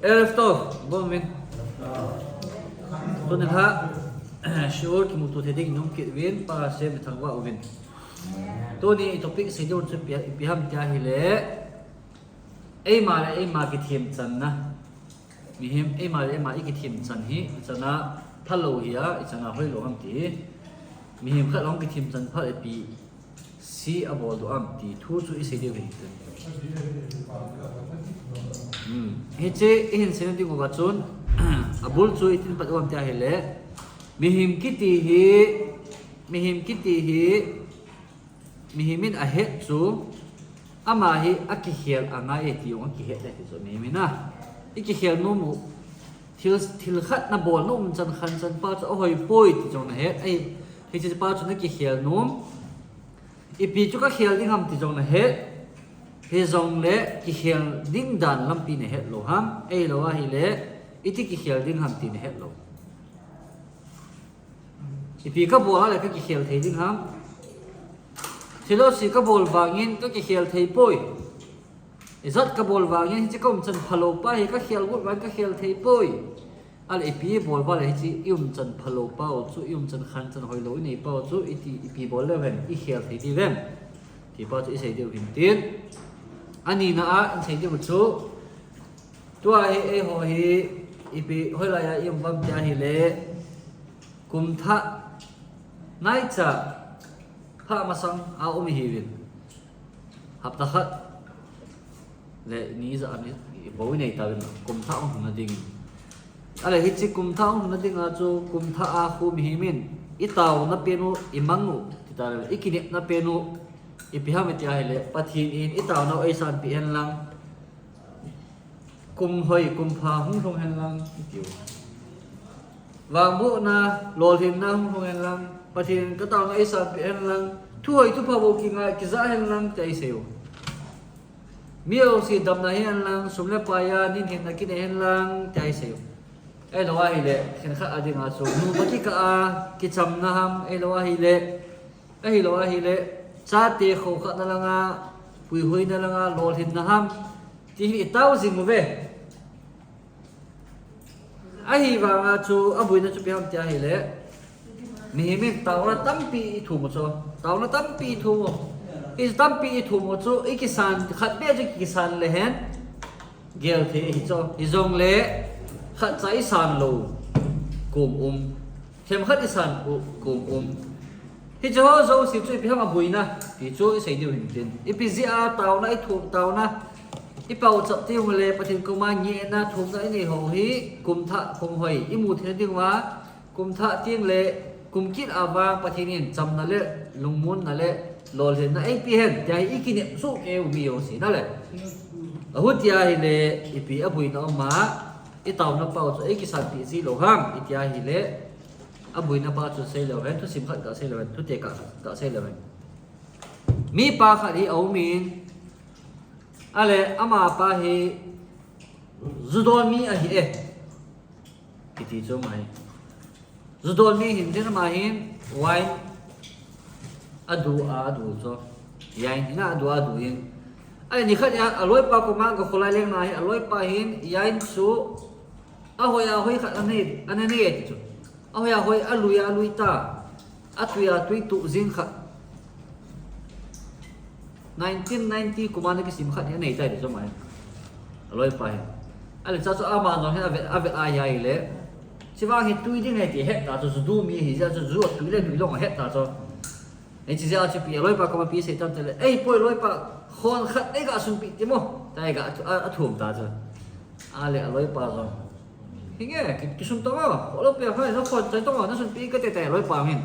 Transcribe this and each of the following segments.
Elfto bon min tunin ha shiur ki mutu theding num ki win pa se mi thangwa win to ni topic se jon chu pi ham tia hi le ei ma ki thim chan na mi him ei ma ki thim chan hi chana thalo hi a chana hoi lo ham ti mi him kha long ki thim chan pha pi si abol do am ti thu chu i se de wi hi che hin se ti ko ga chun abul chu itin pat wam tia hi le mi him himin a het chu ama hi akihial anga e ti ong ki het le chu mi mina ikihial no mu thil khat na bol no chan khan chan pa chu hoi poi ti chong na het ai hi chi pa chu na ki hial nom ipi chu ka hial ding ham ti chong na het he zong le ki hial ding dan lampi ne het lo ham ei lo a hi le iti ki hial ding ham ti ne het lo ipi ka bol le ka ki hial thei ding ham thilo si ka bol wangin ka ki hial thei poi izat ka bol wangin chi kom chan phalo pa hi ka hial gut wan ka hial thei poi al ipi bol ba le chi yum chan phalo pa o chu yum chan khan chan hoi lo nei pa o chu ipi bol le ven i hial thei ti ven ti pa chu i sei deu hin tin ani na a in sei deu chu tua hi e ho hi ipi hoi la ya yum bam ja hi le kum tha nai cha pha ma sang a umi hi win hap ta khat le ni za ani bo nei ta win kum tha ong na ding ale hi chi kum tha ong na ding a chu kum tha a khu mi hi min i taw na penu i mangu ti ta le ikini na penu i pi ha me ti a le pathin in i taw na ei san pi hen lang kum hoi kum pha hung thong hen lang tiu wang bu na lol hin na hung thong hen lang pathin ka taw na ei san pi hen lang thu hoi thu pha bo ki nga ki za hen lang tai seo miêu si dam na hen lang sumle pa ya nin hin na ki hen lang tai seo ei lo wa hi le khen kha ading a chu nu ba ki ka a ki cham na ham ei lo wa hi le cha te kho kha na langa pui hoi na langa lol hin na ham ti hi taw jing ve ai hi wa nga chu abui na chu pi ham tia hi le mi mi taw na tampi thu mo cho taw na tampi thu mo is tampi thu mo chu ikisan khat be je kisan le hen gel the hi cho hi zong le khat chai san lo kum them khat isan kum hi cho zo si chu pi ham abui na ti chu sei diu hin tin ipi zi a taw na i thu taw na i pau chap ti mo le pathin ko ma nge na thum na ni ho hi kum tha khong hoi i mu the ding wa kum tha tiang le kum kit awa pathin in cham na le lungmun na le lol hen na ai pi hen tai i ki ne su e u mi o si na le a hu tia hi le ipi abui na ma i taw na pau chu e ki san pi si lo ham i tia hi le abui na pa chu sei lo hen thu sim khat ka sei lo hen thu te ka sei lo hen mi pa kha ri au min ale ama pa hi zudol mi a hi e kiti chu mai zudol mi hin din ma hin wai adu cho yain na adu yin ale ni khat ya aloi pa ko ma ga kholai leng na hi aloi pa hin yain chu a hoi khat ane ne ti chu a hoi alui ta atuya tui tu zin khat 1990 kumana ki sim khat nei tai de so mai aloi pai ale cha cho ama no he ave ai le siwa hi tui ding he ti het ta cho du mi hi ja cho zu tui le tui long het ta cho nei chi ja chi pi aloi pa ko ma pi se tam tele ei poi aloi pa khon khat ei ga sun pi ti mo tai ga a thum ta cho ale aloi pa zo hinge ki sun to ma lo pe ha no khon chai to ma no sun pi ka te te aloi pa min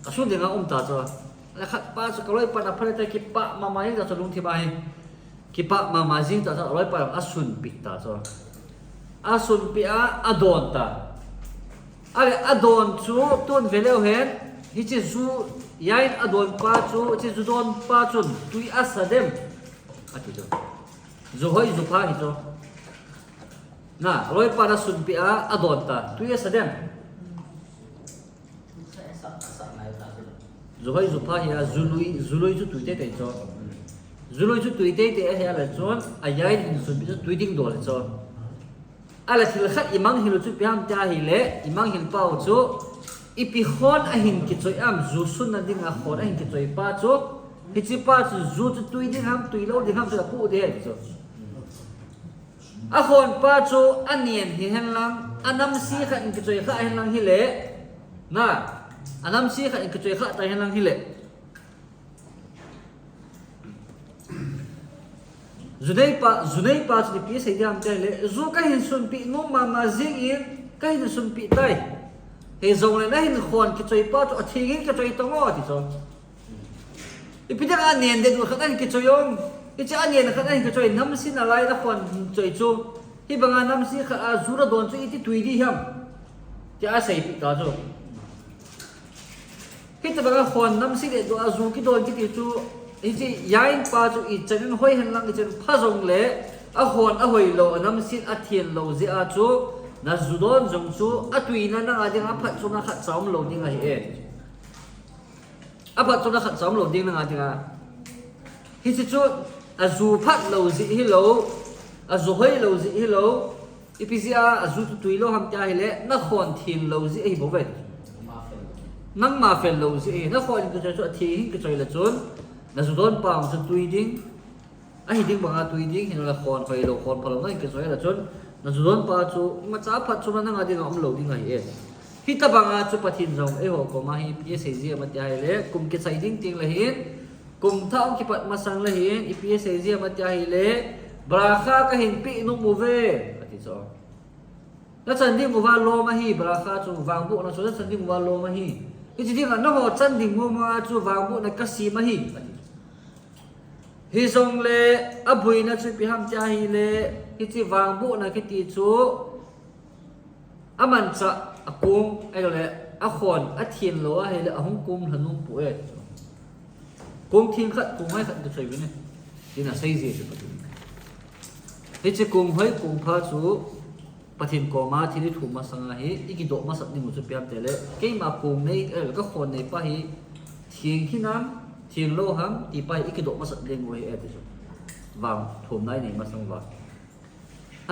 a sun de nga ta cho la khat pa chu kaloi pa na phale ta ki pa ma ma ni ta chu lung thi ba hi ki pa ma ma jing ta loi pa asun pi ta cho asun pi a adon ta ale adon chu ton veleu hen hi chi zu yain adon pa chu chi zu don pa chun tui asadem ati cho zu hoi zu pa hi cho na loi pa na sun pi a adon ta tui asadem zuhoi zupa ya zuloi chu tuite te cho zuloi chu tuite te he ala chon ayai in sun bi chu tuiding dol cho ala thil khat imang hilu chu piam tia hi le imang hil pau chu ipi khon a hin ki choi am zu sun na ding a khon a hin ki choi pa chu hi chi pa chu zu chu tui ding ham tui lo ding ham chu pu de chu a khon pa chu anien hi hen lang anam si khat in ki choi kha hen lang hi le na anam si khat in ki choi kha ta hen lang hi le zunei pa chu pi sei diam te le zu ka hin sun pi no ma zing in ka hin sun pi tai he zong le na hin khon ki choi pa chu a thi ki choi to ngo ti cho ipi da anien de du khat an ki choi yong ki cha anien khat an ki choi nam sin a lai da khon choi chu hi banga nam si kha a zu ra don chu iti tui di ham ti a sei pi ta chu hi ta banga khon nam si de du a zu ki don ki ti chu ichi yain pa chu I chanin hoi hen lang I chen phazong le a hon a hoi lo anam sin a thien lo ze a chu na zudon jong chu a tui na na ading a phat chu na khat chaum lo ding a hi e a phat chu na khat chaum lo ding na ading a hi chi chu a zu phat lo zi hi lo a zu hoi lo zi hi lo ipizia a zu tu tui lo ham ta hi le na khon thien lo zi hi bo ve nang ma fel lo zi na khon tu chu a thi hi ki choi la chun na zudon pa ang sa tui ding ay ding mga tui ding hinula khon khoi lo khon palo na ke soy la chon na zudon pa chu ma cha phat chu na nga ding am lo ding ai e hita banga chu pathin jong e ho ko ma hi pi se ji ma ta le kum ke sai ding ting la hin kum thaung ki pat ma sang la hin I pi se ji ma ta hi le brakha ka hin pi nu mu ve ati so na chan ding mu va lo ma hi brakha chu wang bu na so na chan ding mu va lo ma hi ki ji ding na ho chan ding mu ma chu wang bu na ka si ma hi hi zong le abui na chu pi ham cha hi le hi chi wang bu na ki ti chu aman cha akung ai le a khon a thien lo a he le a hong kum hanum pu e kum thing khat kum hai khat tu choi ne ti na sai je chu hi chi kum hoi kum pha chu pathin ko ma thili thu ma sanga hi iki do ma sat ni mu chu piam te le ke ma kum nei ka khon nei pa hi thing hi nam thing lo ham ti pai iki do ma sat leng wo he chu wang thum nai nei ma sang wa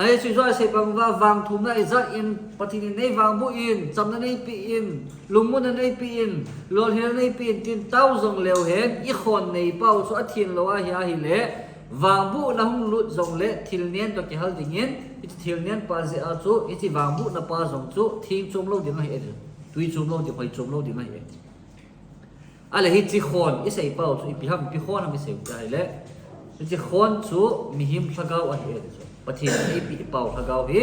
ai chu zo se bang wa wang thum nai za in pathin nei wang bu in cham na nei pi in lung mun na nei pi in lol he nei pi in tin tau zong leo hen I khon nei pau chu a thin lo a hi le wang bu na hung lut zong le thil nen to ki hal ding in I thil nen pa ze a chu I ti wang bu na pa zong chu thing chom lo ding ai e tui chom lo di phai chom lo ding ai e ale hi chi khon I sei pau chu I pi ham pi khon ham I sei ai le chi khon chu mi him thagau a hi e chu pathin ai pi pau thagau hi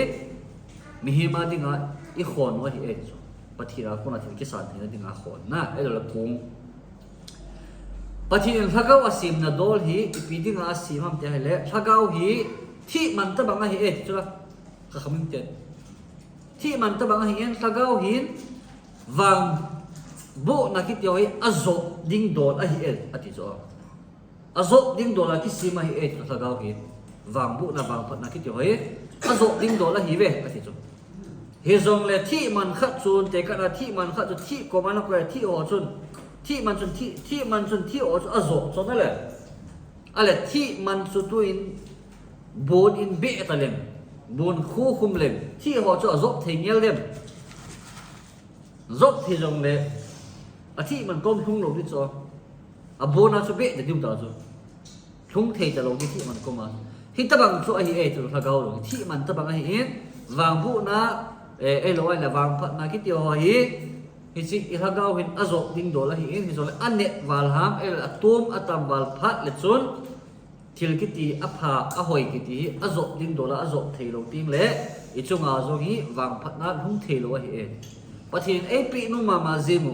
mi him a dinga I khon wa hi e chu pathira ko na thil ki san hi dinga khon na e lo la kung pathin thagau asim na dol hi ipi dinga asim ham te hele thagau hi thi man ta banga hi e chu la ka khamin te thi man ta banga hi en thagau hin wang bu na ki tyo hi azo ding dol a hi e ati zo azo ding dol a ki sima hi e thagau hi wang bu na wang phat na ki tyo hi azo ding dol a hi ve ati zo he zong le thi man khat chun te ka na thi man khat chu thi ko man ko thi ho chun thi man chun thi o chu azo cho na le ale thi man chu tu in bon in be ta lem bon khu khum lem thi ho chu azo thei ngel lem zot thi jong le a thi man kom thung lo di cho a bon na chu be de dim ta chu thung thei ta lo di thi man kom ma hi ta bang chu a hi e chu tha gao lo thi man ta bang a hi in wang bu na e lo ai la wang phat na ki ti ho hi hi chi I hagau hin azo ding dola hi in hi zole anne wal ham el atum atam wal phat le chun thil ki ti apha a hoi ki ti azo ding dola azo theilo ting le I chunga zo hi wang phat na hung theilo hi e pathin e pi nu ma zimu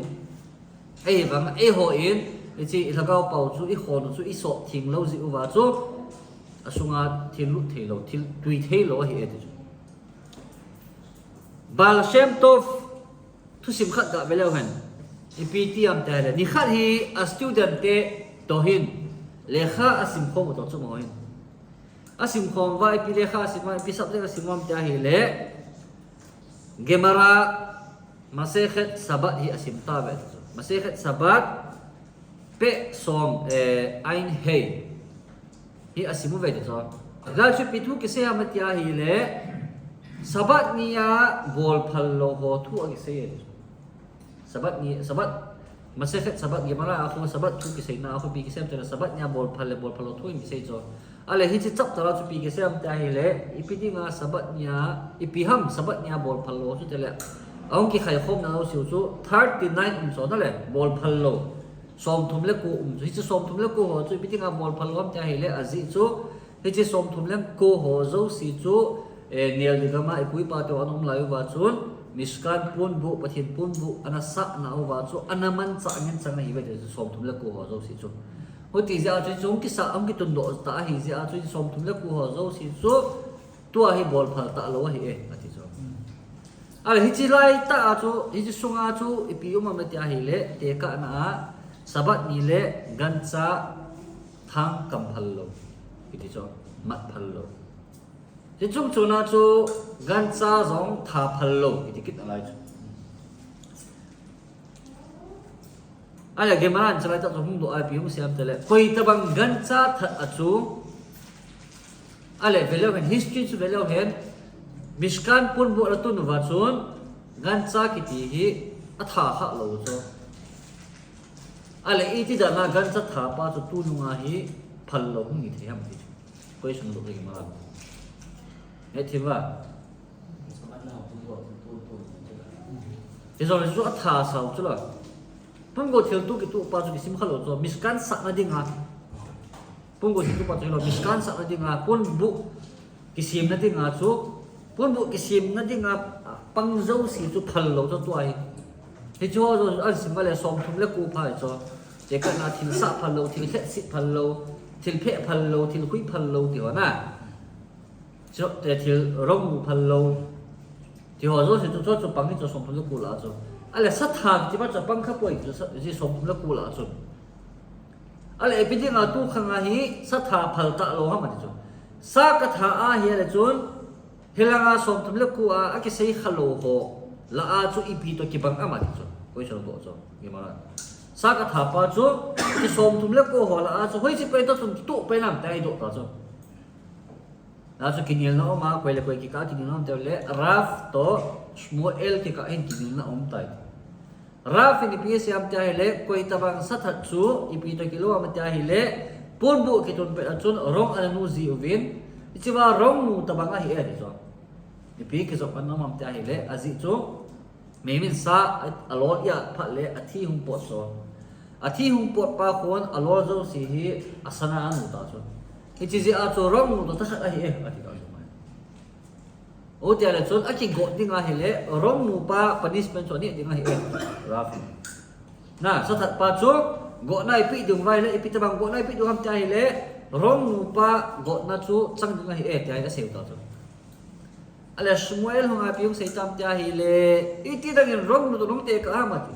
e wang e ho in hi chi I hagau pau chu I khon chu I so thing lo zi uwa chu asunga thil lu theilo thil tui theilo hi e Bal Shem Tov thu sim khat da belo han ipt am ta le ni khat hi a student te to hin lekha asim khom to chu moi asim khom vai pi lekha asim mai pi subject asim am ta hi le gemara masechet sabat hi asim ta be masechet sabat pe som ain hey hi asimu ve de so ga chu pi thu ki se am ta hi le sabat niya bol phallo ho thu agi sei sabat masefet sabat gemara aku sabat thu ki sei na aku pi ki sem tera sabat niya bol phallo thu ki sei cho ale hi chi chap tara chu pi ki sem ta hi le ipidi nga sabat niya ipiham sabat niya bol phallo chu tele aung ki khai khom na siu chu 39 so na le bol phallo som thum le ko hi chu som thum le ko ho chu ipidi nga bol phallo ta hi le azi chu hi chi som thum le ko ho zo si chu nial digama ipui pa to anom layu wa chun miskan pun bu pathin pun bu anasa na wa chu anaman cha ngin changa hi ve som thum le ko ho zo si chu hoti ja chu chung ki sa am ki tun do ta hi ja chu som thum le ko ho zo si chu tua hi bol phal ta lo hi e ati chu ala hi chi lai ta chu hi chi sunga chu ipi uma ma tia hi le te ka na sabat ni le gancha thang kam phal lo iti chu mat phal lo thì chúng chú na chú gan cha giống thà phật lô thì kít lại chú ai là cái mà anh chơi tại trong độ ai biểu xem thế này quay ta bằng gan cha thật à chú ai là về lâu hiện history chú về lâu hiện Mishkan pun bộ là tu nu vật xuống gan cha cái gì hi à thà khá lâu chú ai là ý thì đã na gan cha thà pa chú tu nu hi phật lô không nghĩ thế ham gì quay xuống độ cái mà nghe thì vậy thì rồi chú thà sao chứ là phong có thiếu tu cái tu bao nhiêu sim khalo cho miskan sắc na đi ngà phong có thiếu tu bao nhiêu là miskan sắc na đi ngà pun bu cái sim na đi ngà chú pun bu cái sim na đi ngà băng dâu xì chú phalo cho tu ai thì chú rồi anh sim cái là som thum lấy cụ phải cho chỉ cần là thiếu sắc phalo thiếu hết xịt phalo thiếu phệ phalo thiếu quý phalo kiểu na cho để thiếu rong phật lâu thì họ rồi thì cho bằng cái cho sống phật lâu là cho anh là sát hàng chỉ bắt cho bằng khắp quay cho chỉ sống phật lâu là cho anh là bây giờ tu khang ahi sát hàng phật tạ lâu hả mà cho sa cái thà ahi là chốn hilang sống phật lâu à cái say khalo ho là cho ipi to cái bằng mà cho quay cho bộ cho cái mà sa cái thà pa cho cái sống phật lâu ho là cho hơi chỉ phải to tu phải làm tay độ cho naso kinil na oma kwela kwai ki ka kinil na tele raf to shmuel ki ka en kinil na om tai raf ni ps am ta hele koi tabang sathat chu ipi to kilo am ta hele pon bu ki ton pe chun rong anu zi ovin ichiwa rong mu tabang a hi e so ipi ki so pan am ta hele azi chu memin sa alol ya phat le athi hum pot so athi hum pot pa kon alol zo si hi asana anu ta so cái gì à cho rong một tất cả hết à thì đó rồi ô thì là chốn cái gỗ đi ngay hết rong một pa punishment cho này đi ngay hết raf na sao thật pa cho gỗ này bị đường vai lấy bị tập gỗ này bị đường ham chạy hết rong một pa gỗ na chú sang đi ngay hết thì ai đã xỉu đó rồi ala Shmuel hong ai piung say tam chạy hết ít thì đang rong một rong tê cả mà thì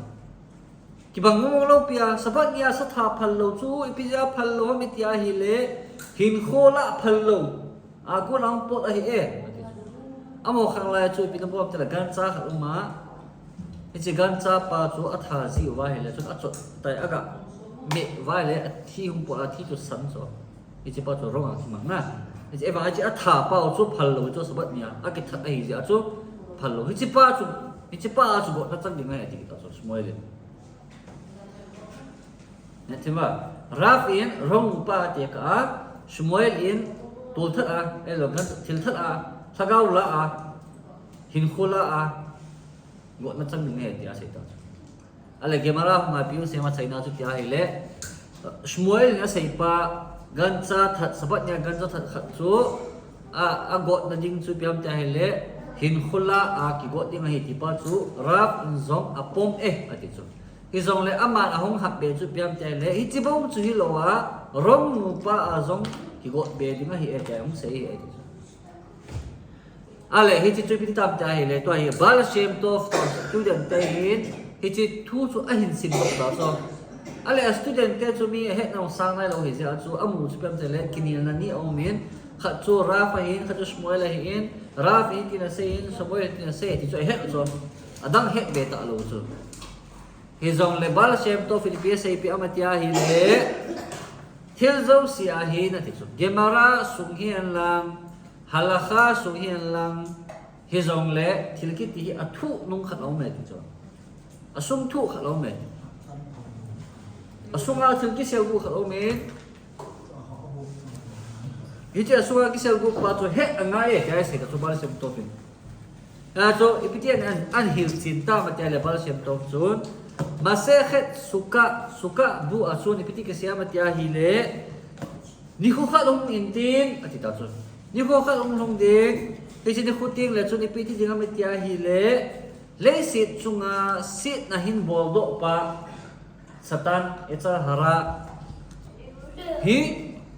cái bằng ngô lâu pia sabat nia sát thà phật lâu chú ít giờ phật lâu ham bị chạy hết hin khola phalo aku lang pot ahi e amo khang la chu pi tambo tela gan cha khuma ichi gan cha pa chu atha ji wa hele chu achot tai aga me wa le thi hum po athi chu san so ichi pa chu rong a mang na ichi eva ichi atha pa chu phalo chu sabat nia aki that ai ji chu phalo ichi pa chu bo na chang dingai ati ta chu smoile na thima raf in rong pa te ka Shmuel in tul that a elo gan thil that a thagau la a hin khola a go na chang ni he tia sai ta ale gemara ma piu se ma chaina chu tia hele Shmuel na sai pa gan cha that sabat nya gan cha that khat chu a go na ding chu piam tia hele hin khola a ki go ding hi ti pa chu rap in zong a pom e ati chu hi zong le ama a hong hak be chu piam tia hele hi chi bom chu hi lo a rong mu pa a zong ki go be ding hi e ta hong sei hi ati ale hi chi chu pi tam ta hi le to hi bal shem tof to student te hin hi chi thu chu a hin sin lo da so ale student te chu mi he na sang nai lo hi ja chu amu chu piam te le kinil na ni o min khat chu rafa hin khat chu Shmuel hin raf hin tin se hin Shmuel tin se ti chu he chu adang he be ta lo chu hi zong le bal shem to Philippines pi amatia hi le thil zo sia hi na ti chu gemara sung hian lang halakha sung hian lang hi zong le thil ki ti a thu nung khat lo me ti cho a sum thu khat lo me a sunga thil ki sel gu khat lo me hi che sunga ki sel gu pa cho he anga e kai se ka cho bal sem to pin a cho ipitian an hil chin ta ma te le bal sem to chun masechet suka bu asun ipiti ke sia ma tia hi le ni kho kha long in tin ati ta chun ni kho kha long ding pe chi ni khu ting le chun ipiti ding ma tia hi le sit chunga sit na hin bol do pa satan echa hara hi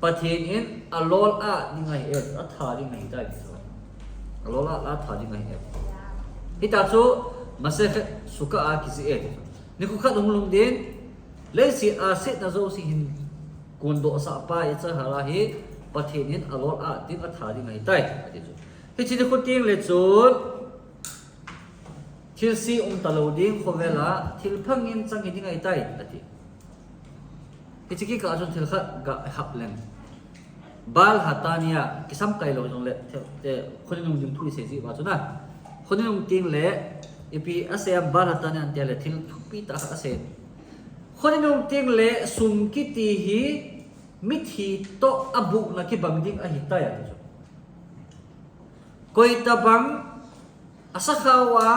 pathin in alol a ningai e a tha ding nei dai alol a tha ding nei e hi ta chu masechet suka a ki si e ni khu kha long ding le sit a sit na zo si hin kundo sa pa echa hara hi pathin in alol a ding a tha ding nei dai ati chu hi chi ni khu ting le chun thil si talo ding khovela thil phangin changi ding ai tai ati hi chi ki ka chun thil kha ga haplen bal hatania kisam kai lo jong le te khoni nung ding thui se ji ba chuna khoni nung ting le ipi asem bal hatania an te le thil thupi ta ase khoni nung ting le sum ki ti hi mithi to abu na ki bang ding a hi ta ya chu koi ta bang asakhawa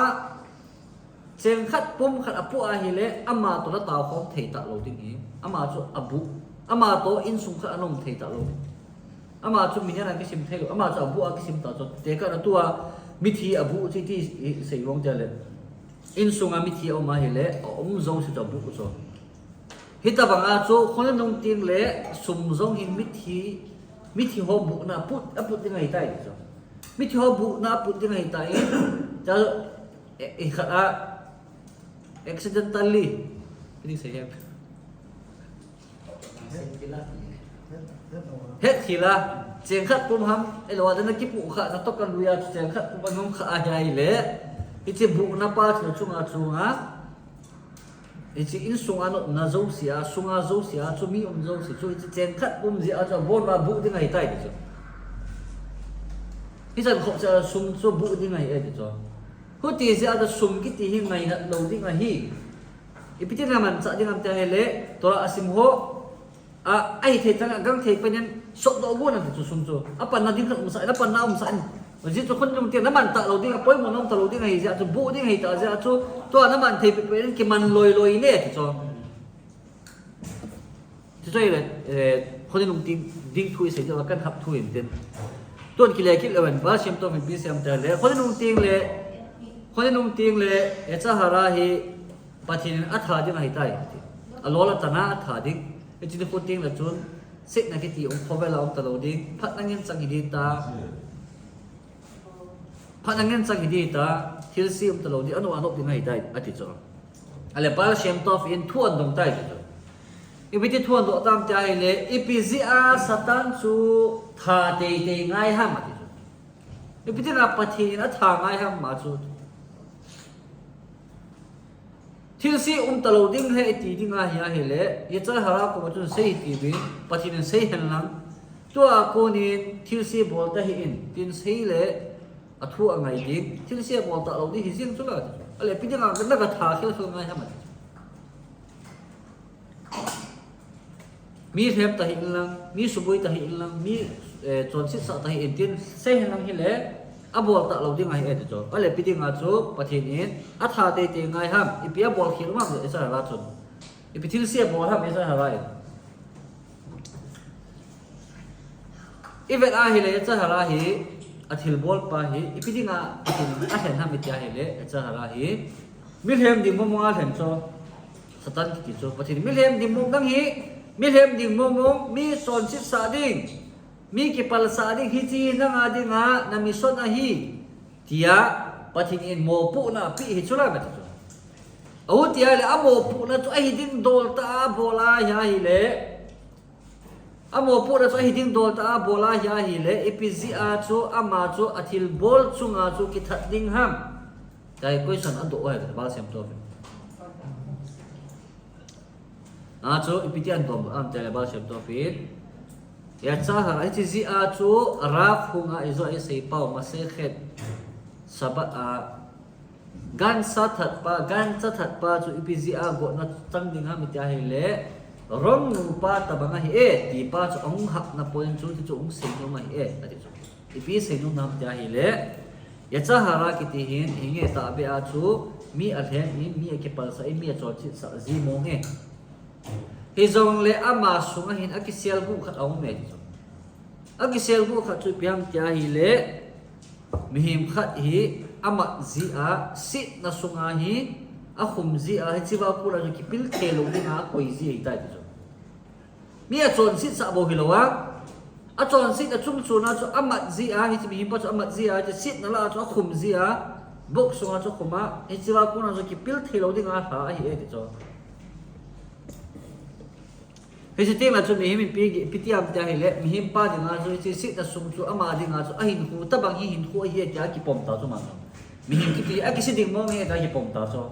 cheng khat pum khat apu a hi le ama to la taw khom thei ta lo ding hi ama chu abu ama to in sum kha anom thei ta lo ama chu minya ki sim thei lo ama chu abu a ki sim ta chu te ka na tua mithi abu chi ti sei wong ja le in sunga mithi o ma hi le om zong si ta bu chu hita banga chu khon nong ting le sum zong hin mithi ho bu na put aput ding ai tai chu mithi ho bu na put ding ai tai cha e kha accidentally ini saya hết khila cheng khat pum ham elo adana ki pu kha na to kan luya cheng khat pum ngom kha ai le ichi bu na pa chunga ichi in sunga no na zo sia sunga zo sia chu mi zo si chu ichi cheng khat pum ji a cha bon ma bu ding ai tai di chu ichi kho cha sum chu bu ding ai e di chu hu ti se ada sum ki ti hi ngai na lo ding a hi ipiti raman cha ding am ta hele to asim ho a ai the tang gang the panyan sok do bu na chu sum chu apan na ding khat sa na pan na sa ji chu khon jum ti na man ta lo ding a poi mo nom ta lo ding ai ja chu bu ding ai ta ja chu to na man the pe ki man loi ne chu chu le khon nung ding thui se ja kan hap thui ten ton ki le ki le wan ba sim to mi bi sem ta le khon nung ting le echa hara hi pathin atha ding ai tai alola tana atha ding chi ni khon ting la chun sit na ki ti ong khobela ong ta lo ding phat angin chang hi ta phat angin chang hi ta thil si ta lo di anu ding ai tai ati cho ale bal shem tof in thuan dong tai chu ibiti thuan do tam ta ai le ipizia satan chu tha te ngai ham ati chu ibiti na pathin atha ngai ham ma chu thil si ta lo ding he ti ding a hi le ye cha hara ko chu sei ti bi pathin sei hen lang to a ko ni thil si bol ta hi in tin sei le athu angai ding thil si bol ta lo di hi sing chu la ale pi ding a na ka tha khel khel ngai ham mi hem ta hi lang mi subui ta hi lang mi chon sit sa ta hi in tin sei hen lang hi le abol ta lo ding ai e chu ale pi ding a chu pathin in atha te ngai ham ipia bol khil ma e sa ra chun ipi thil se bol ham e sa ha rai even a hi le cha ha ra hi athil bol pa hi ipi ding a a hen ham itia hi le cha ha ra hi milhem ding mo nga hen cho satan ki chu pathin milhem ding mo dang hi milhem ding mo mi son sit sa ding mi ki pal sa ding hi chi na nga ding ha na mi son a hi tia pathin in mo pu na pi hi chula ba chu au tia le amo pu na chu ai ding dol ta bola ya hi le amo pu na chu ai ding dol ta bola ya hi le epz a chu ama chu athil bol chunga chu ki that ding ham dai question ado ai ba sem to a chu ipiti an dom am tele ba sem to fit ya cha ha ai chi a chu raf hunga izo ai sei pau ma se khet sabat gan sa that pa chu ipg go na tang ding ha mi tia hele rong nu pa ta banga hi ti pa chu ong hak na poin chu ti chu ong sei no mai ati chu ipi sei no nam tia hele ya cha hara ki ti hin hinge ta be a chu mi a then mi ke pal sa mi a chol chi sa zi mo nge hi zong le ama sunga hin akisial bu khat ong me chu akisial bu khat chu piam tia hi le mihim khat hi ama zi a sit na sunga hi a khum zi a hi chiwa pula ju ki pil thelo ni na koi zi hi ta chu mi a chon sit sa bo hi lowa a chon sit a chung chu na chu ama zi a hi chi mihim pa chu ama zi a chi sit na la chu a khum zi a bok sunga chu khuma hi chiwa pula ju ki pil thelo ni na ha hi e chu hi chi ting la chu mihim pi pitiam ta hi le mihim pa ding a chu chi sit na sung chu ama ding a chu a hin hu ta bang hi hin hu hi ta ki pom ta chu ma mihim ki pi a ki siding mo nge ta hi pom ta cho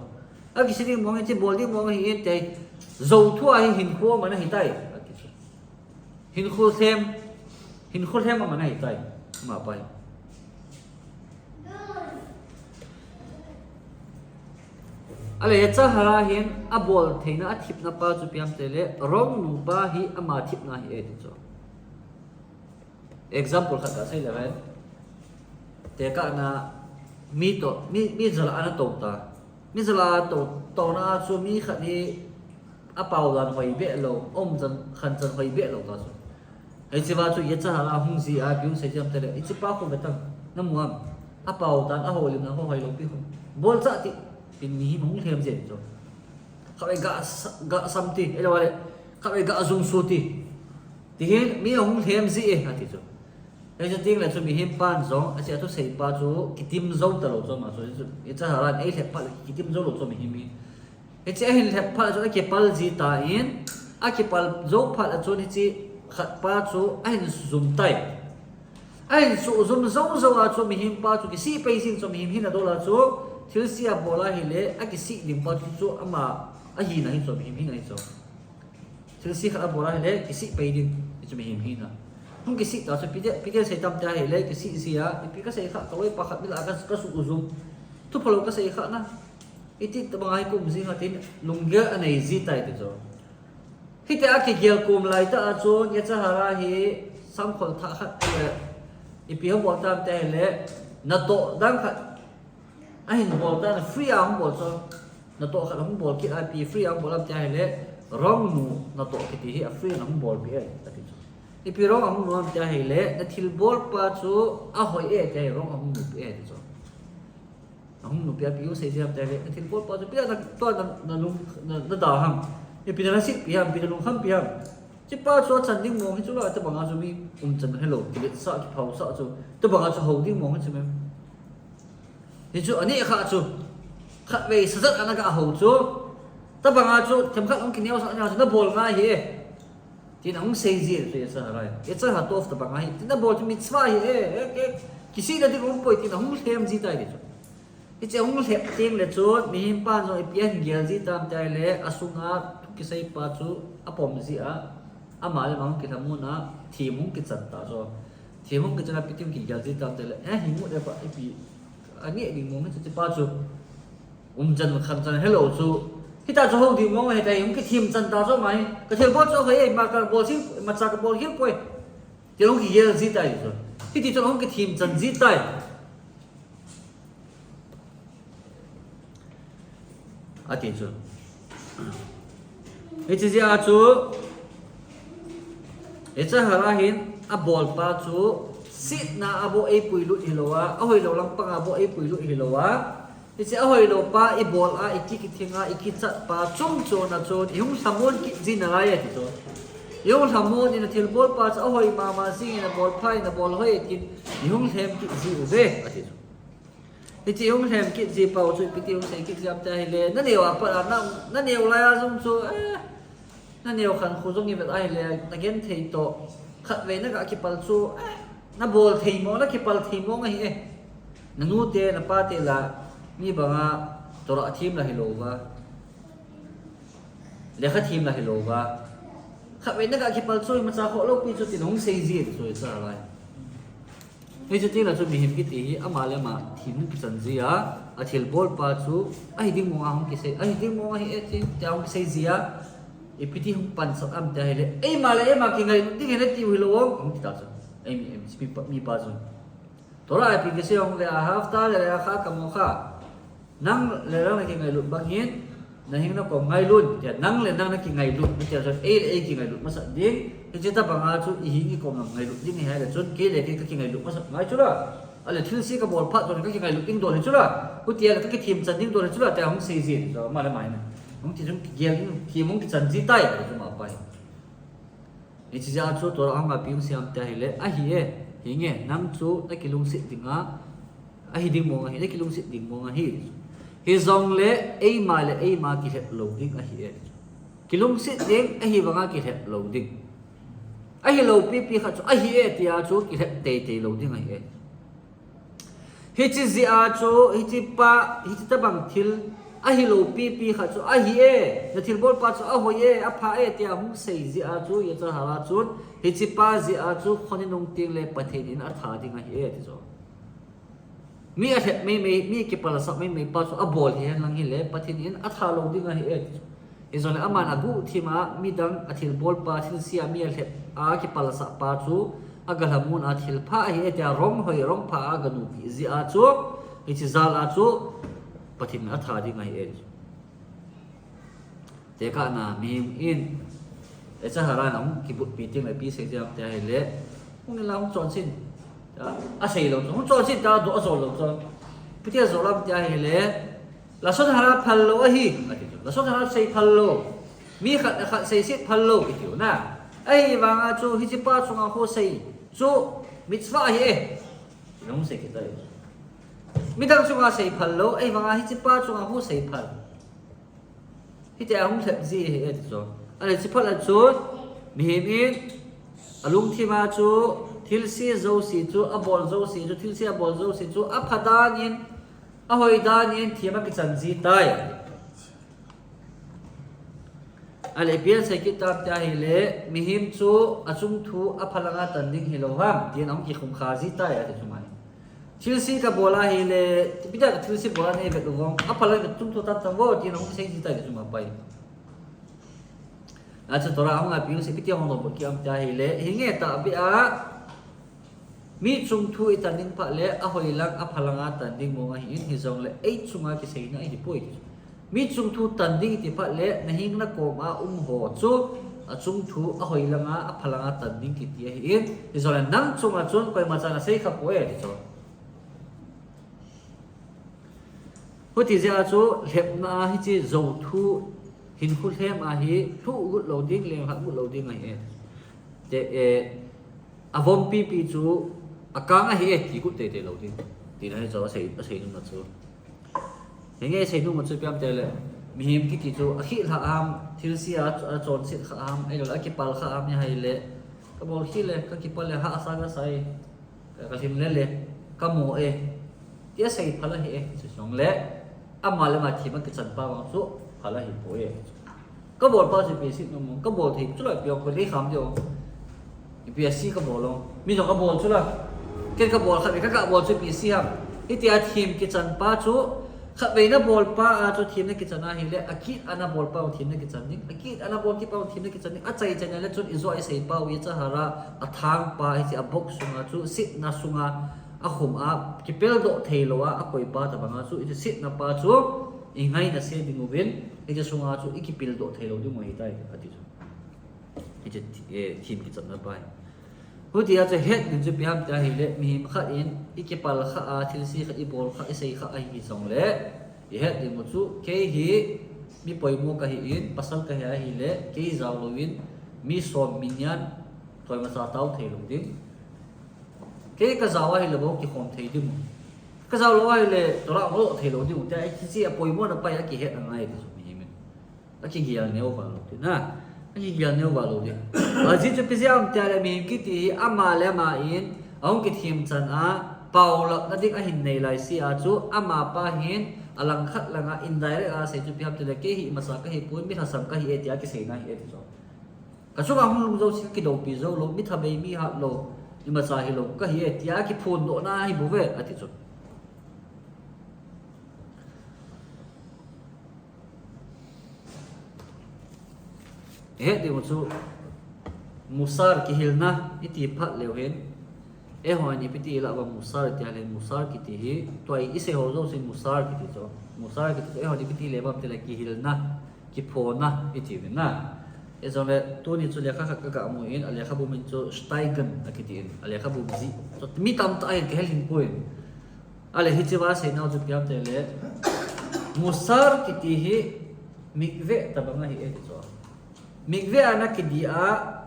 a ki siding mo nge chi bol ding mo nge hi te zo thua hi hin khu ma na hi tai hin khu them ma na hi tai ma pai ale cha hara hin a bol theina a thip na pa chu piam tele rong nu ba hi ama thip na hi e cho example khat ka sai la vai te ka na mi zala ana to ta mi zala to na chu mi khat hi a pau dan hoi be lo om jan khan jan hoi be lo ta chu ai chi ba chu ye cha hala hung si a biu se jam tele i chi pa ko betang na muam a pau dan a holim na ho hoi lo pi ho bol cha ti pin mi mong them je cho khabai ga samti ele wale khabai ga azung su ti hin mi hong them ji e ha ti chu ai cha ting la chu mi him pan zong a cha tu sei pa chu kitim zo ta lo cho ma so e cha haran ei le pa kitim zo lo cho mi him mi e cha hin le pa chu ke pal ji ta in a ke pal zo pha la chu ni chi khat pa chu a hin zum tai a hin su zum zo a chu mi him pa chu ki si pe sing cho mi him hin a do la chu thil sia bola hi le a ki si lim pa chu ama a hi na hi cho mi him hin ai cho thil si khat bola hi le ki si pe ding chu mi him hin na không cái sĩ đó sẽ biết sẽ tâm ta hệ lấy cái sĩ gì á thì cái sẽ khác cái bao khát biết là cái sự dùng thu phalo cái sẽ khác na ít bằng ai cũng gì mà tin lùng ghê anh này gì tại được rồi khi ta cái ghê cũng lại ta cho nhớ cha hara hi sam khol thà khát cái ít biết bảo tâm ta hệ lấy na to đang khát anh bảo ta là free ang bảo cho na to khát không bảo cái IP free ang bảo làm ta hệ lấy wrong nu na to cái gì free nó không bảo biết ipirong ang nuam ta hele na thilbol pa chu a hoi e te rong ang nu e chu ang nu pia piu sei jam ta le na thilbol pa chu pia na to na lung na da ham ipina na sik piam pina lung ham piam chi pa chu chan ding mong hi chu la ta banga chu mi chan hello ki sa ki phau sa chu ta banga chu ho ding mong hi chu mem hi chu ani kha chu khat ve sa zat ana ka ho chu ta banga chu them khat ong ki neo sa na chu na bol nga hi tin ang sei ji re sa rai e cha ha tof ta bang ai tin da bol mi chwa hi e kisi da di rom poi tin hung them ji tai de chu e che hung them tem le chu mi him pan zo e pian gyal ji tam tai le asunga ki sei pa chu apom ji a amal mang ki thamu na thimung ki chat ta zo thimung ki chana pitim ki gyal ji tam tai le hi mu de pa e pi ani e ding mo me chu pa chu jan khan chan hello chu khi ta cho hông thì mong ngày này cái thiềm chân ta cho mày cái thiềm bớt cho thấy mà cái bò xin mà sao cái bò hiếp quay thì nó gì vậy gì tay rồi thì cho nó cái thiềm chân gì tay à tiền chưa cái gì à chú cái cha hara hin à bol pa chú sit na abo ai pui lu hilowa a hoi lo lang pang abo ai pui lu hilowa isi ahoy lo pa i bol a iki thinga iki chat pa chung cho na cho yung samon ki jin na ya ti to yung samon in thil bol pa cha ahoy ma sing in bol phai na bol hoi ki yung them ki ji u ve ati to iti yung them ki ji pa chu pi ti yung sei ki jam ta hele na neo pa na neo la ya zum chu na neo khan khu jong ni vet ai le na gen thei to khat ve na ka ki pal chu na bol thei mo na ki pal thei mo ngai e na nu te na pa te la mi banga tora thim la hilova lekha thim la hilova kha ve na ka ki pal choi ma cha kho lo pi chu tin hong sei ji choi cha lai นี่จะจริงแล้วจะมีเห็นกิติอามาเลมาทิ้งกิจันเสียอาเทลบอลปาจูไอ้ดิ้งมองห้องกิเซไอ้ดิ้งมองเฮ้ยจะห้องกิเซเสียอีพิธีห้องปันสักอันจะให้เลยไอ้มาเลยมากินไงดิ้งเห็นที่วิโลห้องที่ตาจูไอ้มีปาจูตัวเราไอ้พิธีเสียห้องเลยอาฮาฟตาเลยอาข้ากำมข้านั่งเลยเราไม่กินไงลุดบางเห็นนั่งเห็นเราก็ไงลุดจะนั่งเลยนั่งนักกินไงลุดไม่เจอจนเอ้กินไงลุดมาสักดิ้งที่จะบางอาจูอีหิ้งก็มันไงลุดดิ้งให้เลยจนเกลี่ยกินไงลุดมาสักไงจุล่ะอะไรที่สิ่งกับบอลพัดตัวนี้ก็กินไงลุดดิ้งโดนจุล่ะกูเตี้ยแล้วก็ทีมจันดิ้งโดนจุล่ะแต่ห้องซีซีจะมาได้ไหมเนี่ยห้องที่จงเกี่ยวทีมห้องที่จันจีใต้จะมาไปนี่จะอาจูตัวเราห้องกับพิมพ์เสียงแต่ให้เลยไอ้เหี้ยหิ้งเงี้ยนั่งจูได้กินลุงสิดิ้งอ่ะไอ้ดิ้งมองไอ้ได้กินลุงสิดิ้งมองไอ้ฮิซองเล่ไอ้มากิเหลดิ้งไอ้เหี้ยกิลุงสิดิ้งไอ้เหี้ยว่างกิเหลดิ้งไอ้เหี้ยโลปีขัดจูไอ้เหี้ยที่อาจูกิเหเตะโลดิ้งไอ้เหี้ยฮิจิซีอาจูฮิจิปะฮิจิตะบังทิลไอ้เหี้ยโลปีขัดจูไอ้เหี้ยจะทิลบอลปาจูไอ้หัวเย่อาพาที่อาหุ่นเสียซีอาจูยันจะหาราจูฮิจิปะซีอาจูคนที่นุ่งติ้งเล่ประเทศอินอัฐาดิ้งไอ้เหี้ยที่จูมีอะไรไม่เก็บปลาสักไม่ปัสสาวะบอลเห็นหลังเห็นเลยประเทศนี้อัฐาลงดิ้งไงเอส่วนอามันอากูที่มามีดังอัฐิลบอลปาทิลเสียมีอะไรเก็บปลาสักปัสสาวะอากาศมุนอัฐิลผ้าเห็นแต่ร้องหอยร้องผ้าอากาศนูปีจีอาจูอิจิซาลอาจูประเทศนี้อัฐาดิ้งไงแต่ก็น่ะมีอินจะหาร้านน้องกิบุตรปีติ้งเลยปีเสียงแต่เห็นเลยพวกนี้เราจอนสินอาศัยลงจนจอดสิตาดูอาศัยลงจนพิธีอาศัยลำใจเหล่ละสุดท้ายพัลโลฮีละสุดท้ายใส่พัลโลมีขัดใส่สิพัลโลอีกอยู่นะไอ้บางอาจูฮิจิป้าจงอาโคใส่จูมิตรฟ้าเฮ่น้องใส่กี่ตัวมีดังจงอาใส่พัลโลไอ้บางอาฮิจิป้าจงอาโคใส่พัลฮิจิอาหุ่นเล็บซีเฮ่จูอะไรสิพัลจูมีเห็นอินอารมณ์ที่มาจูทิลซีโจซีจูอับบอลโจซีจูทิลซีอับบอลโจซีจูอับพัดานินอัหอยดานินที่มันกิจันจีตายอะไรเปลี่ยนใส่กิตาบใจเล่มีหิมจูอาจุมทูอับพลังงานตันดิ้งเฮโลฮัมที่น้องกิคุมขาจีตายอะไรทุกมันทิลซีกับบอลาเฮเล่พิจารณาทิลซีบอลาเนี่ยเป็นตัวงอับพลังงานจุมทูตัดตั้งว่าที่น้องใช้จีตายอะไรทุกมันไปอาจจะตัวเราเอาไงพิจารณาพิจารณาของเราบอกกี่อันใจเล่หิ้งเงี้ยตาบิอามีจุงทุยตันดิ้งพะเล่อหอยลักอพลังงานตันดิ้งมองหินฮิซองเล่ไอจุงอากิเซนะไอที่ป่วยมีจุงทุตันดิ้งที่พะเล่นหิงนักโกมาหัวจูจุงทุอหอยลังอพลังงานตันดิ้งที่ที่หินฮิซองเล่นั่งจุงอาจุนไปมาจากนั้นเสียขับป่วยที่จูพุทธิเจ้าจูเล็บนาฮิจิโจทุหินคุเทมอาฮิทุกุดโลดิ้งเลี้ยงหักกุดโลดิ้งไอเจอวอมปีจูอากางไอ้เหี้ยที่กูเตะเราดิที่นั่นจะว่าใส่นุ่มมาจูยังไงใส่นุ่มมาจูเปียมเตะเลยมีหิมกิติจูอาคิลาอัมทิลซีอาจอนสิลาอัมไอ้เราอากิปัลลาอัมยังไงเลยก็บอกขี้เลยก็กิปัลเลยหาสังก็ใส่ก็ทิมเล่เลยก็โมที่ใส่พัลละเหี้ยสุดยอดเลยอามาเลยมาที่มันกิจันป้าวังจูพัลละเหี้ยป่วยก็บอกป้าจะเปลี่ยนสิน้องก็บอกที่จุดเลยเปลี่ยนคนที่คำเดียวปีซีก็บอกลงมีสองกระบอกชุดละเกิดกระบอกขับไปก็กระบอกชุดปีซีครับที่ที่ทีมกิจจันป้าชุขับไปน่ะบอลป้าชุดทีมนักกิจจันน่ะเห็นเลยอากิอันน่ะบอลป้าทีมนักกิจจันนี่อากิอันน่ะบอลที่ป้าทีมนักกิจจันนี่อาใจใจนั่นแหละชุดอิโซไอเสียป้าวิจารณ์อาทางป้าที่อาบอกสุงาชุดสิน่ะสุงาอาขุมอาที่เปิลโดเทโลอาอาคอยป้าแต่บางอาชุดที่สิน่ะป้าชุดอีไงน่ะเสียดิ่งวินที่จะสุงาชุดอีกเปิลโดเทโลดิ่งมาหิตายอาทิตย์ที่จะทีมกิจจันน่ะไปผู้ที่อาจจะเห็นหรือจะพยายามจะเห็นเลยมีข้าอินอีกปัลข้าอาทิลซีข้าอีบอลข้าอิเซข้าไอฮิสองเล่เห็นดีหมดสุเคฮีมีปอยมูข้าอินปัสสัลข้าฮิเล่เคฮีซาโลวินมีสอมมินยันตัวมาซาตาวเทลุดิเคฮีก็ซาวะฮิเล่บอกที่คนเทดิมุก็ซาวะฮิเล่ตัวเราโลเทลุดิมุแต่ไอ้ที่ซีปอยมูนั่นไปแล้วกี่เห็นอะไรที่สุดมีมั้ยแล้วกี่อย่างเนี้ยว่าลูกนะนี่กี่อย่างเนี้ยว่าลูกอาจิตจะพิจารณาแต่ละมีกิติอามาเลมาอินเอากิทิมจันอาเป่าหลักนั่นเองหินในลายสีอาจูอามาปะหินอลังขัดลังอินได้เลยอาศัยจุดพิจารณาแต่ละเกหิมาสักเกหิปุ่นมิทัศน์เกหิเอติอากิเสนาเอติโซกระชุกอาหุ่นลุงโจสิกิโดปิโซโลมิทาเบมีฮัลโล ima cha hi lo ka hi tia ki phun do na hi bove ati chu he de mo chu musar ki hilna iti phat leu hen e hoi ni piti la ba musar ti ale musar ki ti hi toi ise ho zo sin musar ki ti cho musar ki ti e hoi ni piti le ba te la ki hilna ki phona iti na e zo le tu ni chu le kha ka mo in ale kha bu min chu steigen a ki ti in ale kha bu ji to mi tam ta ai ke helin poin ale hi chiwa se na ju pyam te le musar ki ti hi mikve ta ba nga hi e ti cho mikve ana ki dia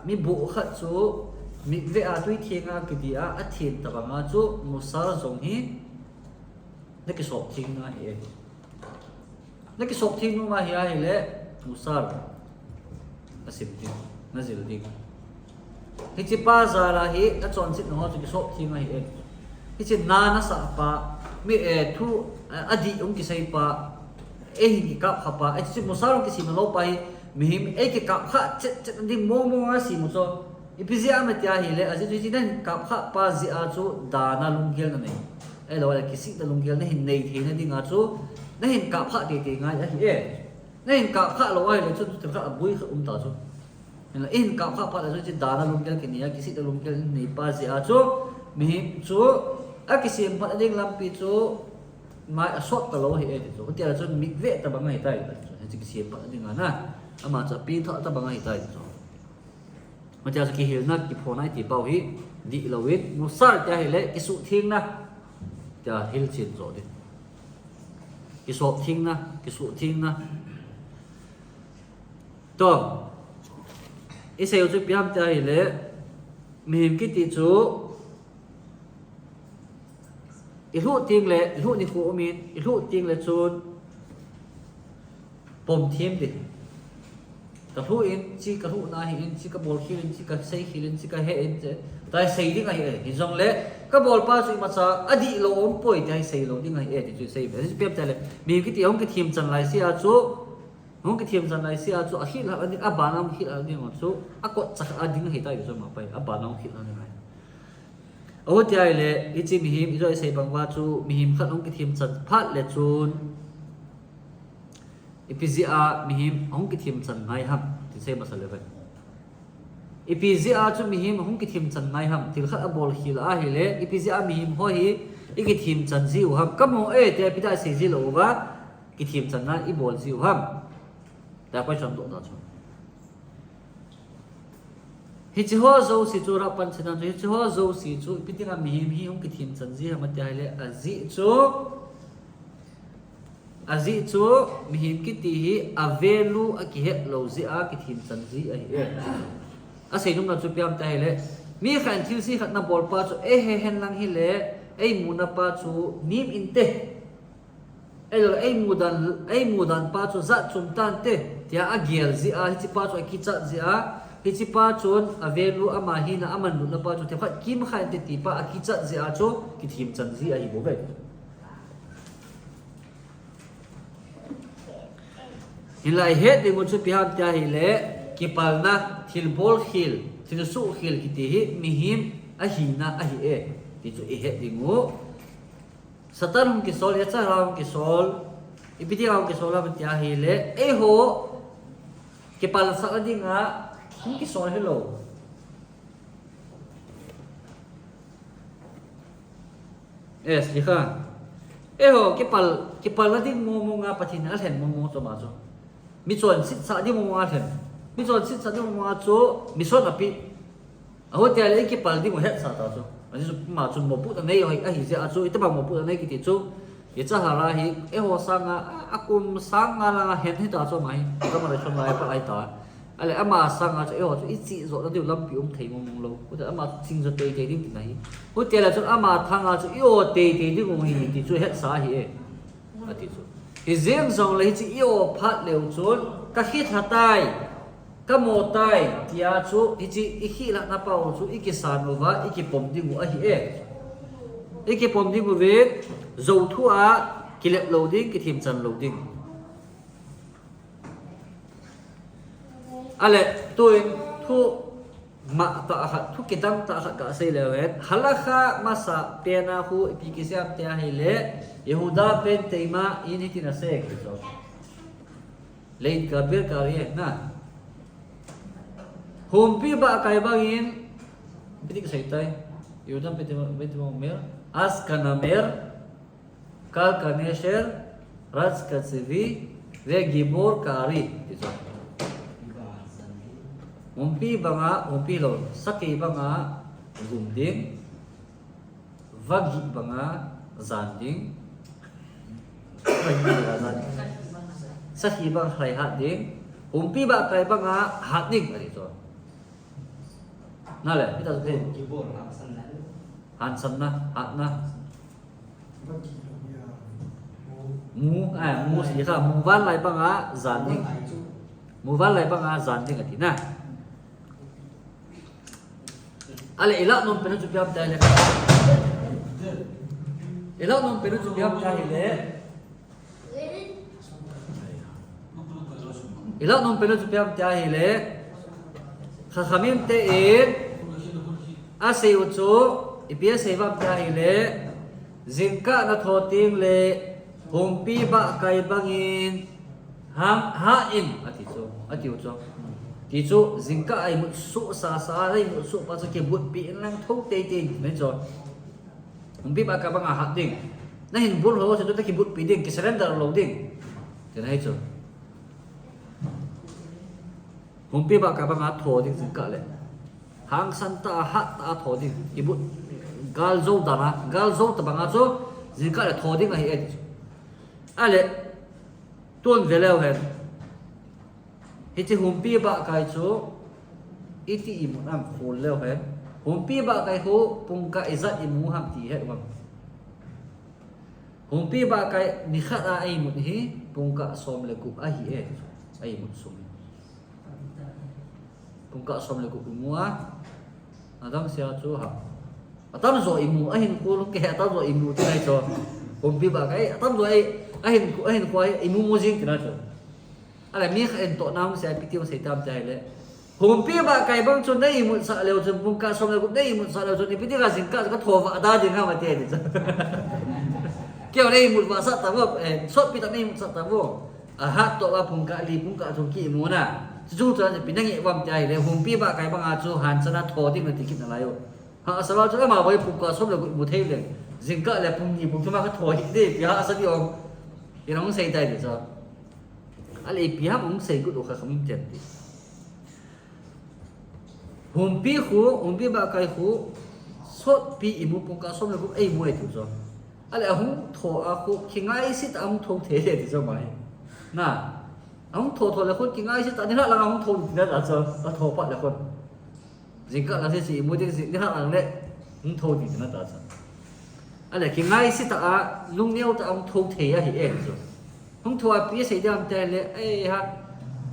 mi bu khat chu mikve a tui thinga ki dia a thin ta ba nga chu musar zong hi na ki sok thing na hi na ki sok thing nu ma hi a hi le musar asip ti na zil ding hi chi pa za la hi a chon sit no chu ki sok thing hi hi chi na na sa pa mi e thu adi ki sai pa e hi ki kap khapa e chi musar ki si no pa hi mihim e ki kap kha chet ding mo nga si mo so ipizia ma tia hi le aji ji den kap kha pa ji a chu dana lunggel na nei e lo la kisi da lunggel na hin nei the na ding a chu na hin kap kha te te nga ya hi e na hin kap kha lo ai le chu tu kha bui kha ta chu na in kap kha pa la chu dana lunggel ki nia kisi da lunggel nei pa ji a chu mihim chu a kisi pa ding lampi chu mai asot ta lo hi e chu tia chu mikve ta ba ngai tai chu kisi pa ding na ama cha pin tha ta ba ngai tai chu mà cha ki hil na ki phone ai ti pau hi di lowit musar cha hi le ki su thing na cha hil chin zo di ki so thing na ki su thing na to i se ju piam cha hi le mihim ki ti chu i lu ting le lu ni khu min i lu ting le chun pom thiem di ka thu in chi ka thu na hi in chi ka bol khilin chi ka sei khilin chi ka he in che tai sei ding ai e hi jong le ka bol pa chu ma cha adi lo om poi tai sei lo ding ai e ti chu sei be pep ta le mi ki ti ong ki thim chan lai sia chu ong ki thim chan lai sia chu a hi la ani a ba nam hi la ni mo chu a ko cha a ding hi tai chu ma pai a ba nam hi la ni mai o ti ai le i chi mi him i roi sei bang wa chu mi him khat ong ki thim chan phat le chun ipizia mihim hong ki thim chan nai ham ti se masal le ipizia chu mihim hong ki thim chan nai ham til kha bol khil a hi le ipizia mihim ho hi i ki thim chan ji u ham kamo e te pita se ji lo wa ki thim chan na i bol ji u ham ta pa chon do da chu hi chi ho zo si chu ra pan chana hi chi ho zo si chu pitinga mihim hi hong ki thim chan ji ham ta hi le a ji chu azi chu mihim ki ti hi avelu a ki het lo zi a ki thim chan zi a hi e a sei num na chu piam ta hi le mi khan thil si khat na bol pa chu e he hen lang hi le ei mu na pa chu nim in te ei mu dan pa chu za chum tan te tia a gial zi a hi chi pa chu a ki cha zi a hi chi pa chun avelu ama hi na aman nu na pa chu te khat kim khan te ti pa a ki cha zi a chu ki thim chan zi a hi bo ve hilai het de mo chu piam ta hi le ki palna thil bol khil thil su khil ki ti hi mihim a hi na a hi e ti chu e het dingu satan hum ki sol ya cha ram ki sol ipiti ram ki sol ba ta hi le e ho ki pal sa dinga hum ki sol hello es likha e ho ki pal na ding mo nga pathin al hen mo to ma chu mi chon sit sa di mo nga then mi chon sit sa di mo nga chu mi son api a ho tia le ki pal di mo het sa ta chu ani chu ma chu mo pu ta nei a hi se a chu ita ba mo pu ta nei ki ti chu ye cha ha ra hi e ho sang a akum sang nga la hen hi ta chu mai ka ma le chon lai pa ai ta ale ama sang a chu e ho chu i chi zo na diu lam pi thei mo lo ko ta ama sing zo te te ding ti nai ho tia la chu ama thang a chu i o te te ding mo hi ti chu het sa hi e a ti chu hi zeng zong le chi i o phat leu chun ka khit hatai ka mo tai tia chu hi chi i khi la na pa chu i ki san wa i ki pom ding a hi e i ki pom ding ve zo thu a ki lep lo ding ki thim chan lo ding ale tuin thu ma ta kha thu kitam ta kha ka sei lewen halakha masa pena hu ipikisiam te hele yehuda pen teima initina se so lein ka ber ka ye na humpi ba kai bangin bitik sai tai yehuda pen teima mer as kana mer kal kanesher rats katsevi ve gibor kari so umpi banga umpi lo saki banga gumding vagi banga zanding saki bang khai hat ding umpi ba kai banga hat ding ari to na le kita se han san na hat na mu si kha mu van lai banga zanding mu van lai banga zanding ati na ale ila non penu jubiam dale ila non penu jubiam dale ila non penu jubiam dale khamim te in ase uchu ipia seva dale zinka na thoting le humpi ba kai bangin ham ha in ati uchu thì số dính cả ai một số xa đây một số bao giờ kia buồn bị năng thâu tê tê mấy rồi không biết ba cái bằng hạt đỉnh này hình buồn rồi chúng ta kia buồn bị đỉnh cái surrender lâu đỉnh thế này rồi không biết ba cái bằng hạt thô đỉnh dính cả lại hàng santa hạt ta thô đỉnh cái buồn gal dâu ta bằng hạt số dính cả lại thô đỉnh là hiện ale tuôn về leo hết iti humpi ba kai chu iti imun am khol leo he humpi ba kai ho pungka izat imu ham ti he bang humpi ba kai ni khat a ai mun hi pungka som le ku a hi e ai mun som pungka som le ku mu a adam sia chu ha atam zo imu a hin ko ke atam zo imu ti nai cho humpi ba kai atam zo ai hin ko imu mo jing ti na cho ala mi khen to nam se pitiu se tam chai le humpi ba kai bang chun dai mun sa leo chun pung ka som le gu dai mun sa leo chun ni pitiu ka sin ka thova da ding ha ma te ni kêu dai mun ba sa ta bo sot pi ta ni mun sa ta bo a ha to ba pung ka li pung ka chun ki mu na chu chu pi nang e wam chai le humpi ba kai bang a chu han chana tho ding na ti kit na la yo ha sa la chu ma bai pung ka som le gu mu thei le jing ka le pung ni pung ma ka tho hi de pi ha sa di ong i nong sei dai de so ale piham ung sei gut ukha kham chen ti humpi ba kai khu sot pi imu pungka som le ku ei mu e tu zo ale hung tho a khu kingai sit am thong the le ti zo mai na hung tho le khu kingai sit ani la lang hung thong ti na zo a tho pa le khon jingka la se si mu de si ni ha lang le hung tho ti na ta zo ale kingai sit a lung neu ta am thong the a hi e zo không thua phía xây dựng thế này ấy ha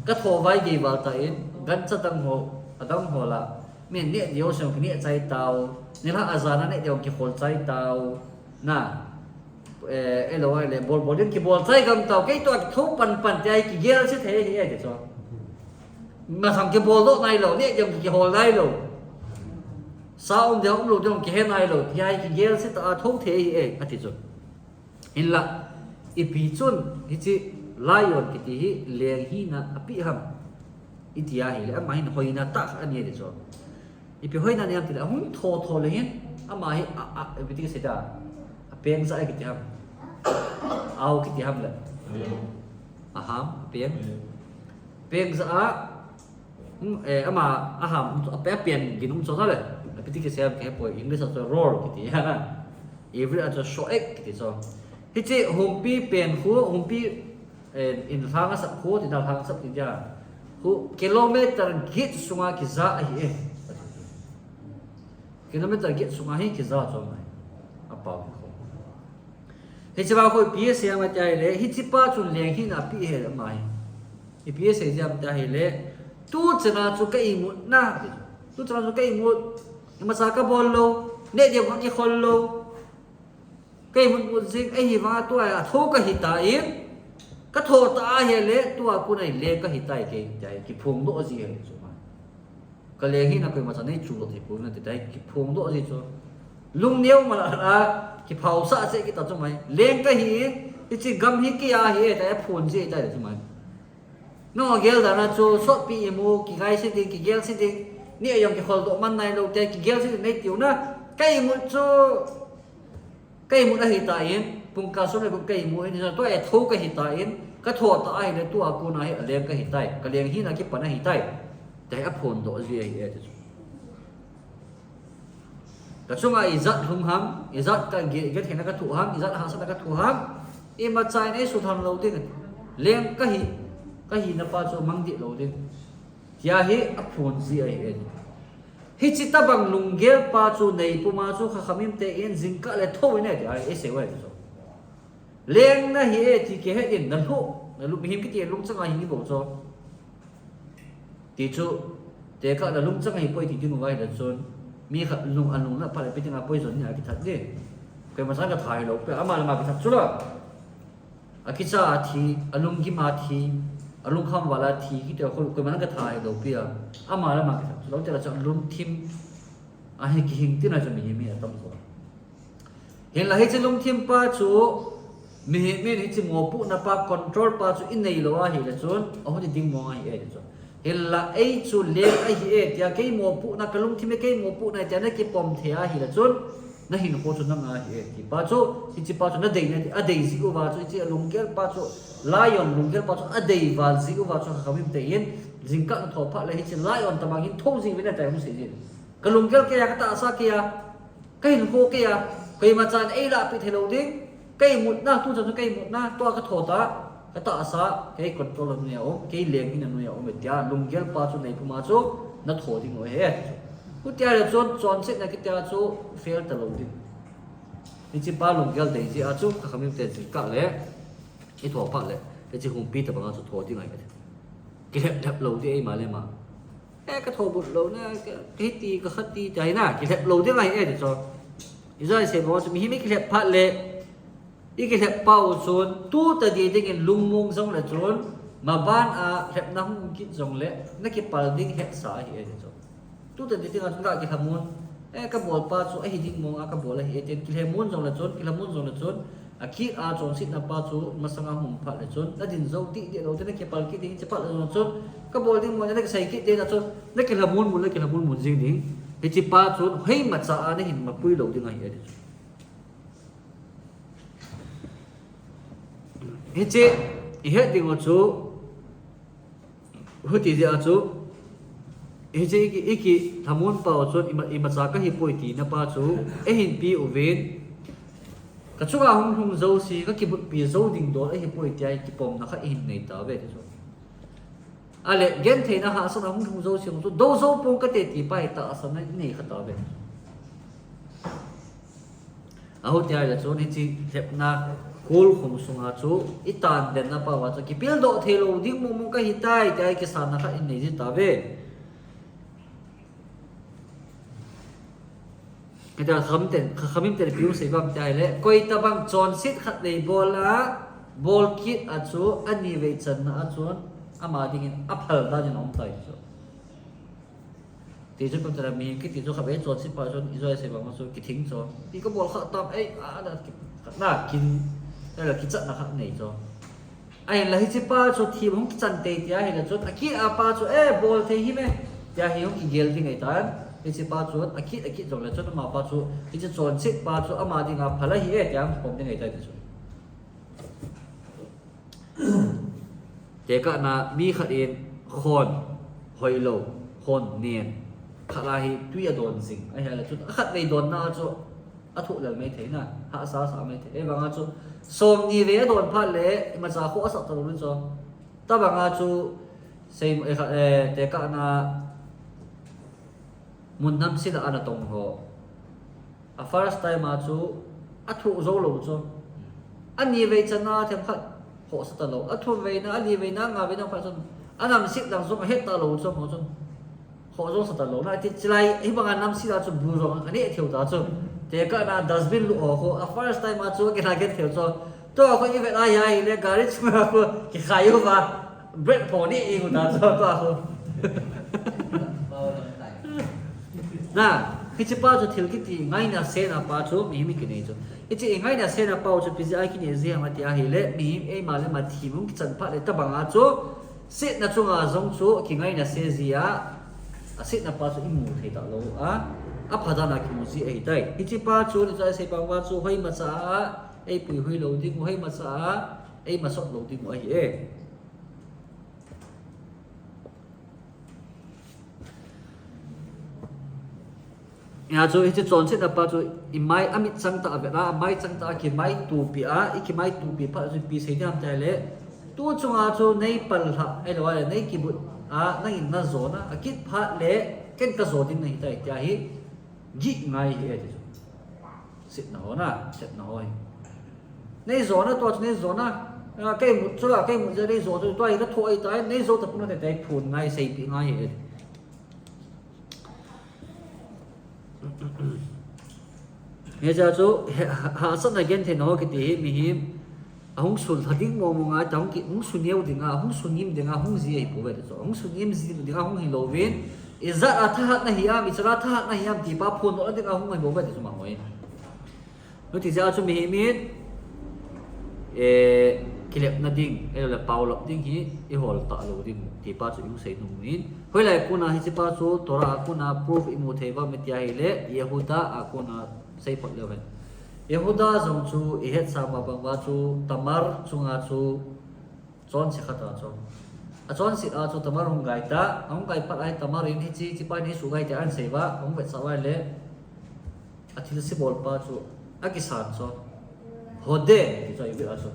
cái thua vay gì vào tới gần sát đồng hồ là mình nhẹ điều xong cái nhẹ trái tàu nên là azan này điều cái khol trái tàu na elo này bol đến cái bol trái cầm tàu cáiตัวthúc pan trái cái ghê sẽ thế thì ấy cho mà thằng cái bol đó này rồi nhẹ điều cái khol này rồi sao ông điều ông lục trong cái này rồi thì ai cái ghê sẽ thúc thế thì ấy thì rồi hình là ipi chun hichi lion kiti hi leng hi na api ham itia hi le amai na hoina ta ani de so ipi hoina ni am ti hung tho le hin amai a biti se da apeng sa kiti ham au kiti ham le aham peng sa ama aham ape pen ginum so le biti se am ke po english so roar kiti ha na every at so ek kiti so hichi humpi pen khu humpi in thanga sap khu ti dal thanga sap ti ja khu kilometer git sunga ki za hi e kilometer git sunga hi ki za cho mai apa ko hichi ba khoi ps ya ma chai le hichi pa chun leng hi na pi he mai i ps ya jam ta hi le tu chana chu kai mu na tu chana chu kai mu ma sa ka bol lo ne je ko ki khol lo cái một gì ấy mà tôi à thô cái hiện tại cái thô ta hiện lệ tôi à cô này lệ cái hiện tại cái phùng độ gì vậy ก็เลยที่นักมาจากในจูที่พูดนั่นแต่ได้กิพงโดสิจ้ะลุงเนี้ยวมาละกิเผาซะเสกิตัดจุไหมเลี้ยงก็หินที่จีกำหิกี่ยาหิแต่พูนสิได้จุไหมน้องเกลแต่ละจูสดปีมูกี่ไงสิดิกี่เกลสิดินี่ยังกี่คนตัวมันในโลกแต่กี่เกลสิดิในติวนะใกล้มุดจูใกล้มุดอะไรตายปุ่งกาสุนเลยปุ่งใกล้มุดนี่ตัวไอ้ทูก็หิตายก็โทษตายเลยตัวกูนายเลี้ยงก็หิตายก็เลี้ยงหินนักกิปนหิตายแต่พูนตัวสิไอ้จุแต่ช่วงไอ้จัดหุ่มห้ำไอ้จัดกันเกี่ยเห็นนักถูกห้ำไอ้จัดหาสันนักถูกห้ำไอ้มาใจในสุดทางเราดิ้งเลี้ยงก็หินับป้าจูมังดิเราดิ้งยาหิอภูนซีไอ้ฮิจิตาบังลุงเกลป้าจูในปุ่มาจูข้าขมิ้นเตอินจิงก็เลยทุ่งเนี่ยเดี๋ยวไอ้เสวยจูเลี้ยงนะฮิที่เกี่ยเห็นนั่นลูกมีหิมกิเตียลุงจังไงหิมบอกจูที่จูเด็กก็ลุงจังไงป่วยที่ดิ้งไว้เดี๋ยวจูมีขับลุงอันลุงน่ะพาไปที่งานป่วยส่วนใหญ่กิทัดดิเคยมาสร้างกระถายเราไปอามาละมากิทัดชุละอากิจาทีอันลุงกิมาทีอันลุงคำว่าละทีที่เดียวคนเคยมานั่งกระถายเราไปอามาละมากิทัดเราจะละจะลุงทีมอาให้กิงที่น่าจะมีตั้งตัวเห็นละให้จะลุงทีมป้าจูมีให้จะมัวปุ๊นับป้าคอนโทรลป้าจูอินในโลกเห็นละจูเอาให้ดิ้งมองให้จูเฮล่าไอ้จูเลี้ยงไอ้เหี้ยที่อาเกยมัวปุ๊นักลุงที่ไม่เกยมัวปุ๊นะจะนั่งกิปอมเทียหิละจุนนั่งหินโคจุนนั่งเหี้ยที่ป้าจูที่จีป้าจูนั่งเดินเนี่ยอเดียซิอุบาจูที่ลุงเกลป้าจูไลออนลุงเกลป้าจูอเดียวาซิอุบาจูเขาไม่เตียนจิงกังทอพักเลยที่ไลออนตะมังหินทุ่งสิวินาทีมุสิจินก็ลุงเกลเกียร์ก็ตาสาเกียร์ก็หินโคเกียร์ก็ยังมาจานไอ้ละไปเทโลดิ้งก็ยังมุดหน้าตู้จนก็ยังมุดหน้าตัวก็โถตาก็ต่อสาแค่กดตัวลงเนี่ยโอ้แค่เลี้ยงที่นั่นเนี่ยโอ้เมื่อลุงเกลป้าจูในปุ่มมาจูนั่งโถดิ้งโอ้เฮ้ผู้ที่อะไรจนเสร็จนะคิดว่าจูเฟลตลอดดิ้งนี่จีป้าลุงเกลเดี๋ยวจีอาจูเขาไม่เต็มจีกัดเลยไอ้โถพักเลยไอ้จีหุ่นปีแต่บางอาจูโถดิ้งไงกันกิเลสดับโลดิ้งไอ้มาเลยมาไอ้ก็โถบุตรโลเนี่ยก็ตีก็ขัดตีใจนะกิเลสโลดิ้งไงไอ้เดี๋ยวอีกอย่างเสียบอกว่าจะมีไม่กิเลสพักเลยอีกแค่เป่าจนตู้ตะดีดิ้งลุงมงจงเลยจนมาบ้านแค่น้ำกินจงเลยนักเก็บปลาดิ้งแค่สายเองจนตู้ตะดีดิ้งจงก็กินขมุนก็บอกป้าจนไอ้ดิ้งมงก็บอกเลยเองกินขมุนจงเลยจนกินขมุนจงเลยจนคิดจนสิน้ำป้าจนมาสังหารหุ่นพัดเลยจนแล้วดินเจ้าตีเดี๋ยวเราจะนักเก็บปลากินดิ้งจะพัดเลยจนก็บอกดิ้งมงจะนักใส่กินเดี๋ยวจนนักกินขมุนหมดเลยกินขมุนหมดจริงดิ้งไอ้จีป้าจนเฮ้ยมาจ้าเนี่ยเห็นมาปุ้ยเราดิ้งไงเองเฮ้ยเจ๊เฮ้ยดิ้งว่าจูหัวตีเจ้าจูเฮ้ยเจ๊อีกทำมุนเป่าจูอีมาจากก็ฮิปโปตีนะป้าจูเห็นปีอุเวนก็ช่วงหุ่นเจ้าสิก็กิบปีเจ้าดิ้งโดนฮิปโปตีไอ้กิปอมนะคะเห็นในตาเวทจูอะไรเงินเทนะฮะสำหรับหุ่นเจ้าสิหุ่นเจ้าโดนเจ้าปุ่งก็เตะตีไปตาสำนักนี่ขตาเวทเอาที่อะไรจูนี่จีเห็บนาคูลคงสุงอาจูอิตานเดินนับว่าจะกิพิลโดเทโลดิ้งมุมก็ฮิตายแต่ไอ้กิสานนะคะอินนี้จิตาเวก็จะขมิ้นเต็นผิวสีบังใจเลยก็อิตาบังจอนซิดขัดในบอลละบอลคิดอาจูอันนี้เวชันนะอาจูอามาดิ้งอัพเฮลได้จะน้องใจจูที่จุดเป็นแต่มีคิดที่จุดขับไอ้จอนซิดไปจนอิจอยสีบังมาจูคิดทิ้งจอนที่ก็บอลขัดตามไอ้น่ากินนั่นแหละคิดจัดนะครับไหนจ้ะไอ้ละที่จะป้าจุดทีมของจันเตย์ที่ไอ้ละจุดอาคิอาป้าจุดบอลเทียมไหมที่ไอ้ของอีเกลที่ไงตานที่จะป้าจุดอาคิจงละจุดมาป้าจุดที่จะจวนซิดป้าจุดอามาดิ้งพละที่ยังผมที่ไงตานจุดเด็กก็น่ะมีขัดเองคนหอยโลคนเนียนขลายตุยโดนสิ่งไอ้ละจุดขัดในโดนน่าจุดอัฐุเลยไม่เท่นะหาสาไม่เท่บางอาจูสมนีเวโดนพัดเลยมันจะคู่สัตว์ตัวนู้นจ้ะแต่บางอาจูเซมเด็กก็น่ะมุนน้ำสิละอันตรงหัวfirst time อาจูอัฐุโจโลจ้ะอันนี้เวชนะเทียมขัดหัวสัตว์โลอัฐุเวนะอันนี้เวนะงาเวนะพัดจ้ะอันน้ำสิดังจ้ะเฮตตาโลจ้ะหัวจ้ะหัวจ้ะสัตว์โลนะที่จะไล่ให้บางอันน้ำสิละจ้ะบูจ้ะอันนี้เที่ยวตาจ้ะเด็กก็น่ะดัสบินลูกหัวfirst time อาจูกินอะไรเที่ยวจ้ะตัวเขาอีเวนต์อะไรเนี่ยการีช่วยเขากินขายอยู่ป่ะเบรดพอนี่เองคุณตาจ้ะตัวเขา na khi chỉ bao cho thiếu cái gì ngay na xe na bao cho mình cái này cho cái chỉ ngay na xe na bao cho bây giờ ai cái này gì mà thì ai lệ mình em mà lên mà thì muốn cái chân phát để ta bằng à cho xe na chung à giống cho cái ngay na xe gì à xe na bao cho im mù thấy tạo lâu à phát ra là cái mù gì ấy đây cái chỉ bao cho để cho xe bao cho hay mà sao ấy bùi hơi lâu đi hay mà sao ấy mà sót lâu đi mọi gì nhà chú ý chọn sẽ là bao chú imai amit sang ta về ra mai sang ta khi mai tu pi khi mai tu pi phát chú pi xây làm trái lệ tu chung à chú nei pal ha hay là nei kí bút nang in na zona kít phát lệ cái zona din này tại kia hi gị ngay hi ấy xịt nó na xịt nó nei zona tu nei zona cái một chỗ là cái một giờ đây zona tôi nó thôi tại nei zona tập nó tại phun ngay xây pi ngay hi bây giờ chú hạ sân này gen thì nó cái gì mi hiểm ông xuân thật tiếng mồm ngã trong cái ông xuân nhiều thì ngã ông xuân im thì ngã ông gì ấy bố vậy đó ông xuân im gì thì ngã ông hình lộ viên izat athat na hiam izat athat na hiam thì ba phun nó thì ngã ông hình bố vậy đó mà hỏi nó thì giờ chú mi hiểm cái lẹp na đinh cái là bao lọc đinh hi cái hồ tạ lộ đinh thì ba chú xây nung nín hồi lại cô na hi ba chú tora cô na proof imu theva metia hele Yehuda cô na xây phật leo vậy Yehuda giống chú hết sao mà bằng ba chú Tamar chunga chú John sẽ khát cho John sẽ chú Tamar hong gai ta hong gai pat ai Tamar in hi chi pa ni su gai te an seva hong vet sawai le athil se bol pa chú akisan cho hode thì cho yêu cho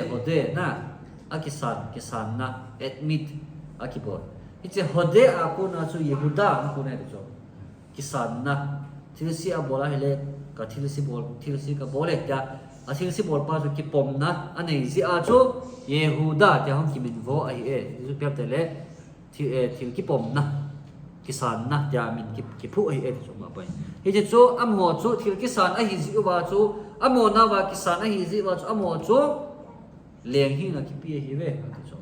hode na kisan na admit akibor ichi hode aku na chu Yehuda aku na cho kisan na thilsi a bola hele ka thilsi ka bole kya a thilsi bol pa chu ki pom na anei zi a chu Yehuda te hom ki min vo ai ju pyap te le thil ki pom na kisan na ya min ki phu ai chu ma pai hi chu amo chu thil kisan a hi zi wa chu amo na wa kisan a hi zi wa chu amo chu leng hi na ki pi hi ve chu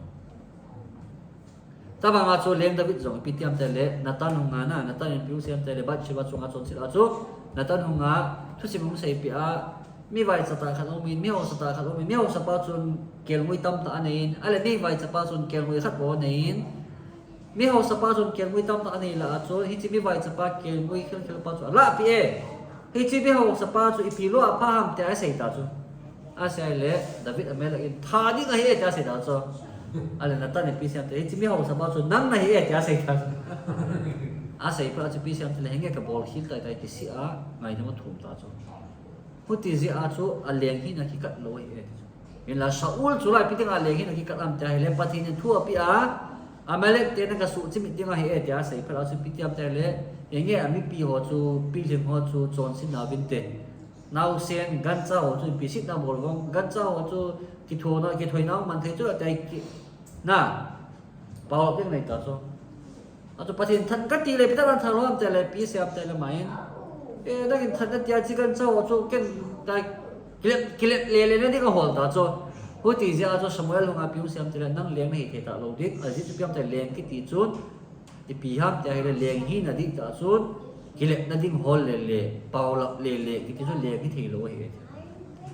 ta bang a chu leng David zong pi tiam te le natan hunga na natan in piu siam te le ba chiwa chunga chon sil a chu natan hunga thu sim hung sei pi a mi vai chata khat o min mi ho sata khat o min mi ho sapa chun kel mui tam ta anein ale mi vai chapa chun kel mui khat bo nein mi ho sapa chun kel mui tam ta anei la chu hi chi mi vai chapa kel mui khel pa chu la pi hi chi mi ho sapa chu ipi lo a pham te a sei ta chu a sei le David amela in tha ni ga hi ta sei ta chu ale natan in pi siam te hi chi mi ho sapa chu nang na hi ta sei ta a sei pa chu pi siam te le henge ka bol hil tai tai ki si a ngai na ma thum ta chu huti zi a chu a leng hi na ki kat lo hi in la Saul chu lai pi ting a leng hi na ki kat am ta hele pathin in thu a pi a amalek te na ka su chi mi ting a hi ta sei pa chu pi tiam te le enge ami pi ho chu pi lem ho chu chon sin na bin te nau sen gan cha ho chu pi sit na bol gong gan cha ho chu ki tho na ki thoi nau man thei chu tai ki na paw ping nei ta chu a chu pathin than ka ti le pi ta ran thalo am te le pi se ap te le mai da kin than tia chi gan cha ho chu ken tai kilet le ni ka hol ta chu hu ti ja chu Samuel hunga piu se am te le nang leng nei the ta lo dik a ji chu piam te leng ki ti chun ti pi hap te le leng hi na dik ta chun kilet na ding hol le paw la le ki ti chu le ki thei lo hi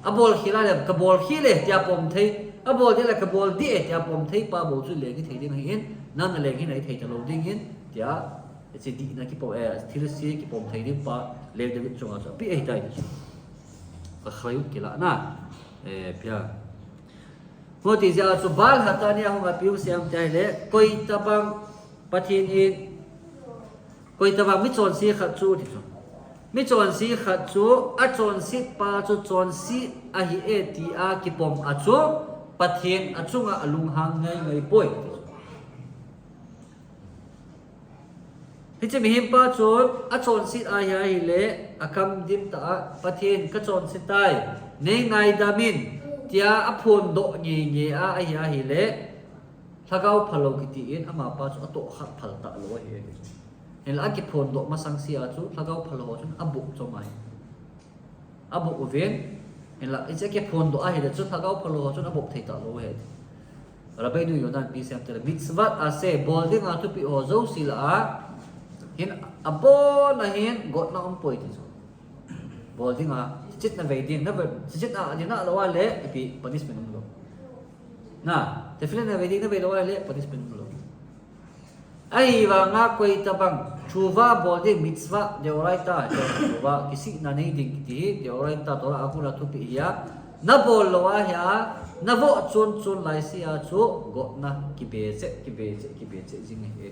a bol khila le ka bol khi le tia pom thei a bol de la ka bol di tia pom thei pa bo chu le ki thei ding hin nan na le hi nei thei ta lo ding hin tia chi di na ki po thil si ki pom thei ding pa le de chunga cha pi ai tai ka khayut kila na pia ho ti ja chu bal hatania hunga piu siam tai le koi tabang pathin in koi tabang mi chon si khat chu ti chu mi chon si khat chu a chon si pa chu chon si a hi ti a ki pom a chu pathin a chunga alung hang ngai poi hi che mi him pa chu a chon si a hi le akam dim ta pathin ka chon si tai nei ngai damin tia a phun do ngi a hi le thagau phalo ki ti in ama pa chu ato khat phal ta lo hi en la ki phun do ma sang si a chu thagau phalo chu abu cho mai abu uven en la iche ki phun do a hi le chu thagau phalo chu abu thei ta lo he rabai nu yodan pi sem te mitzvat ase bolding a tu pi o zo sila hin abo na hin got na poi ti so bol ding a chit na ve ding na ve chit a ding na lawa le pi punishment lo na definitely na ve ding na ve lawa le punishment lo ai wa nga koi ta bang chuva bol ding mitzvah de oraita chuva kisi na nei ding ti de oraita to aku la tu pi ya na bol lawa ya na vo chun chun lai si a chu got na ki be che jing he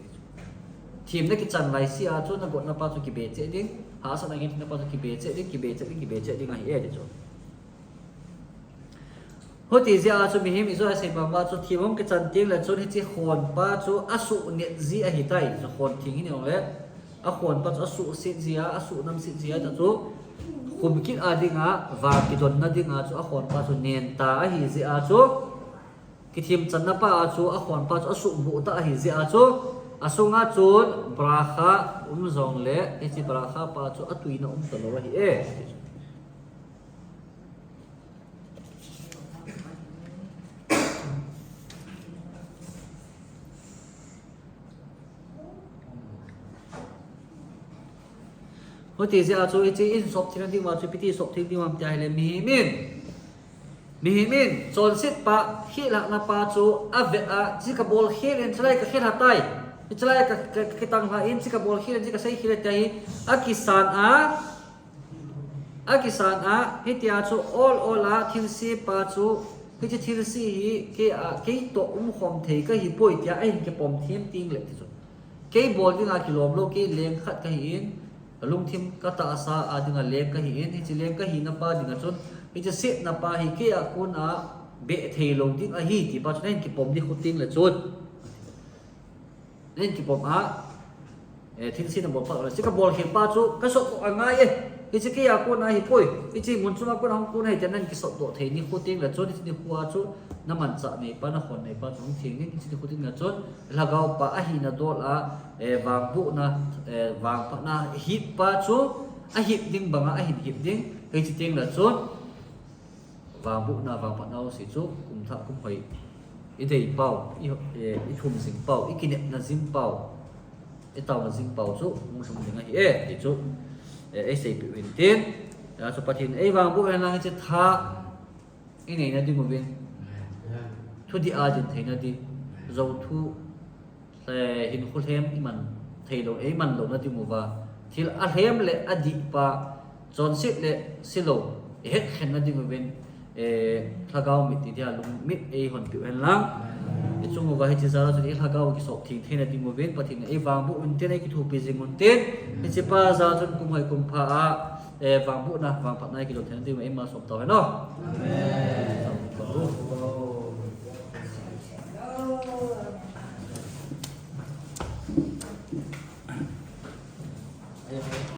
team na ki chan lai si a chu na got na pa chu ki be che ding ha sa na ngi na pa chu ki be che ding a he de chu ho ti zia chu mi him izo a se ba ma chu team om ki chan ting la chu ni chi khon pa chu asu ne zi a hi tai chu khon thing ni ong le a khon pa chu asu sit zia asu nam sit zia ta chu khum kin a dinga wa ki don na dinga chu a khon pa chu nen ta a hi zi a chu ki thim chan na pa a chu a khon pa chu asu bu ta a hi zi a chu asunga chun brakha zong le e chi brakha pa chu atui na ta lo hi e ho ti zia chu chi in sop thina ding wa chu piti sop thing ding wam tai le mi min chon sit pa hi la na pa chu ave a chi ka bol khel en thlai ka khel hatai thlai ka tang ha in chi ka bol khel chi ka sei khel tai a kisan a hitia chu all a thil si pa chu ki chi thil si hi ke to khom thei ka hi poi tia ai ke pom thim ting le ti chu ke bol ding a kilom lo ke leng khat ka hi in lung thim ka ta sa a dinga lem ka hi in hi chi lem ka hi na pa dinga chun hi chi sit na pa hi ke a kun a be thei lo ding a hi ti pa chen ki pom di khuting le chun nen ki pom a thil si na bol pa si ka bol he pa chu ka so ko angai e hi chi ke a kun a hi poi hi chi mun chu ma kun hong kun hai chen nan ki so to thei ni khuting le chun ni huwa chu na man cha nei pa na khon nei pa chung thing ni chi khuting na chun lagau pa a hi na dol a wang bu na wang pa na hit pa chu a hit ding banga a hit ding hi chi ting la chun wang bu na wang pa na si chu kum tha kum hoi i dei pau i thum sing pau i kinep na zim pau i taw na zim pau chu mu sum ding a hi ti chu e sei pi win tin ya chu pathin ei wang bu en lang che tha i nei na ding mo bin thu di a jin theina di zo thu hin khul hem i man theilo e man lo na ti mu wa thil a hem le a di pa chon sit le silo he khen na ding mo bin thagau mi ti dia lung mit e hon pi en lang e chung wa he chi zara chu e thagau ki sok thing theina ding mo bin pathin e wang bu un te nei ki thu pi jing un ten e chi pa za chun kum hai kum pha a wang bu na wang phat nai ki lo theina ding mo e ma som taw he no amen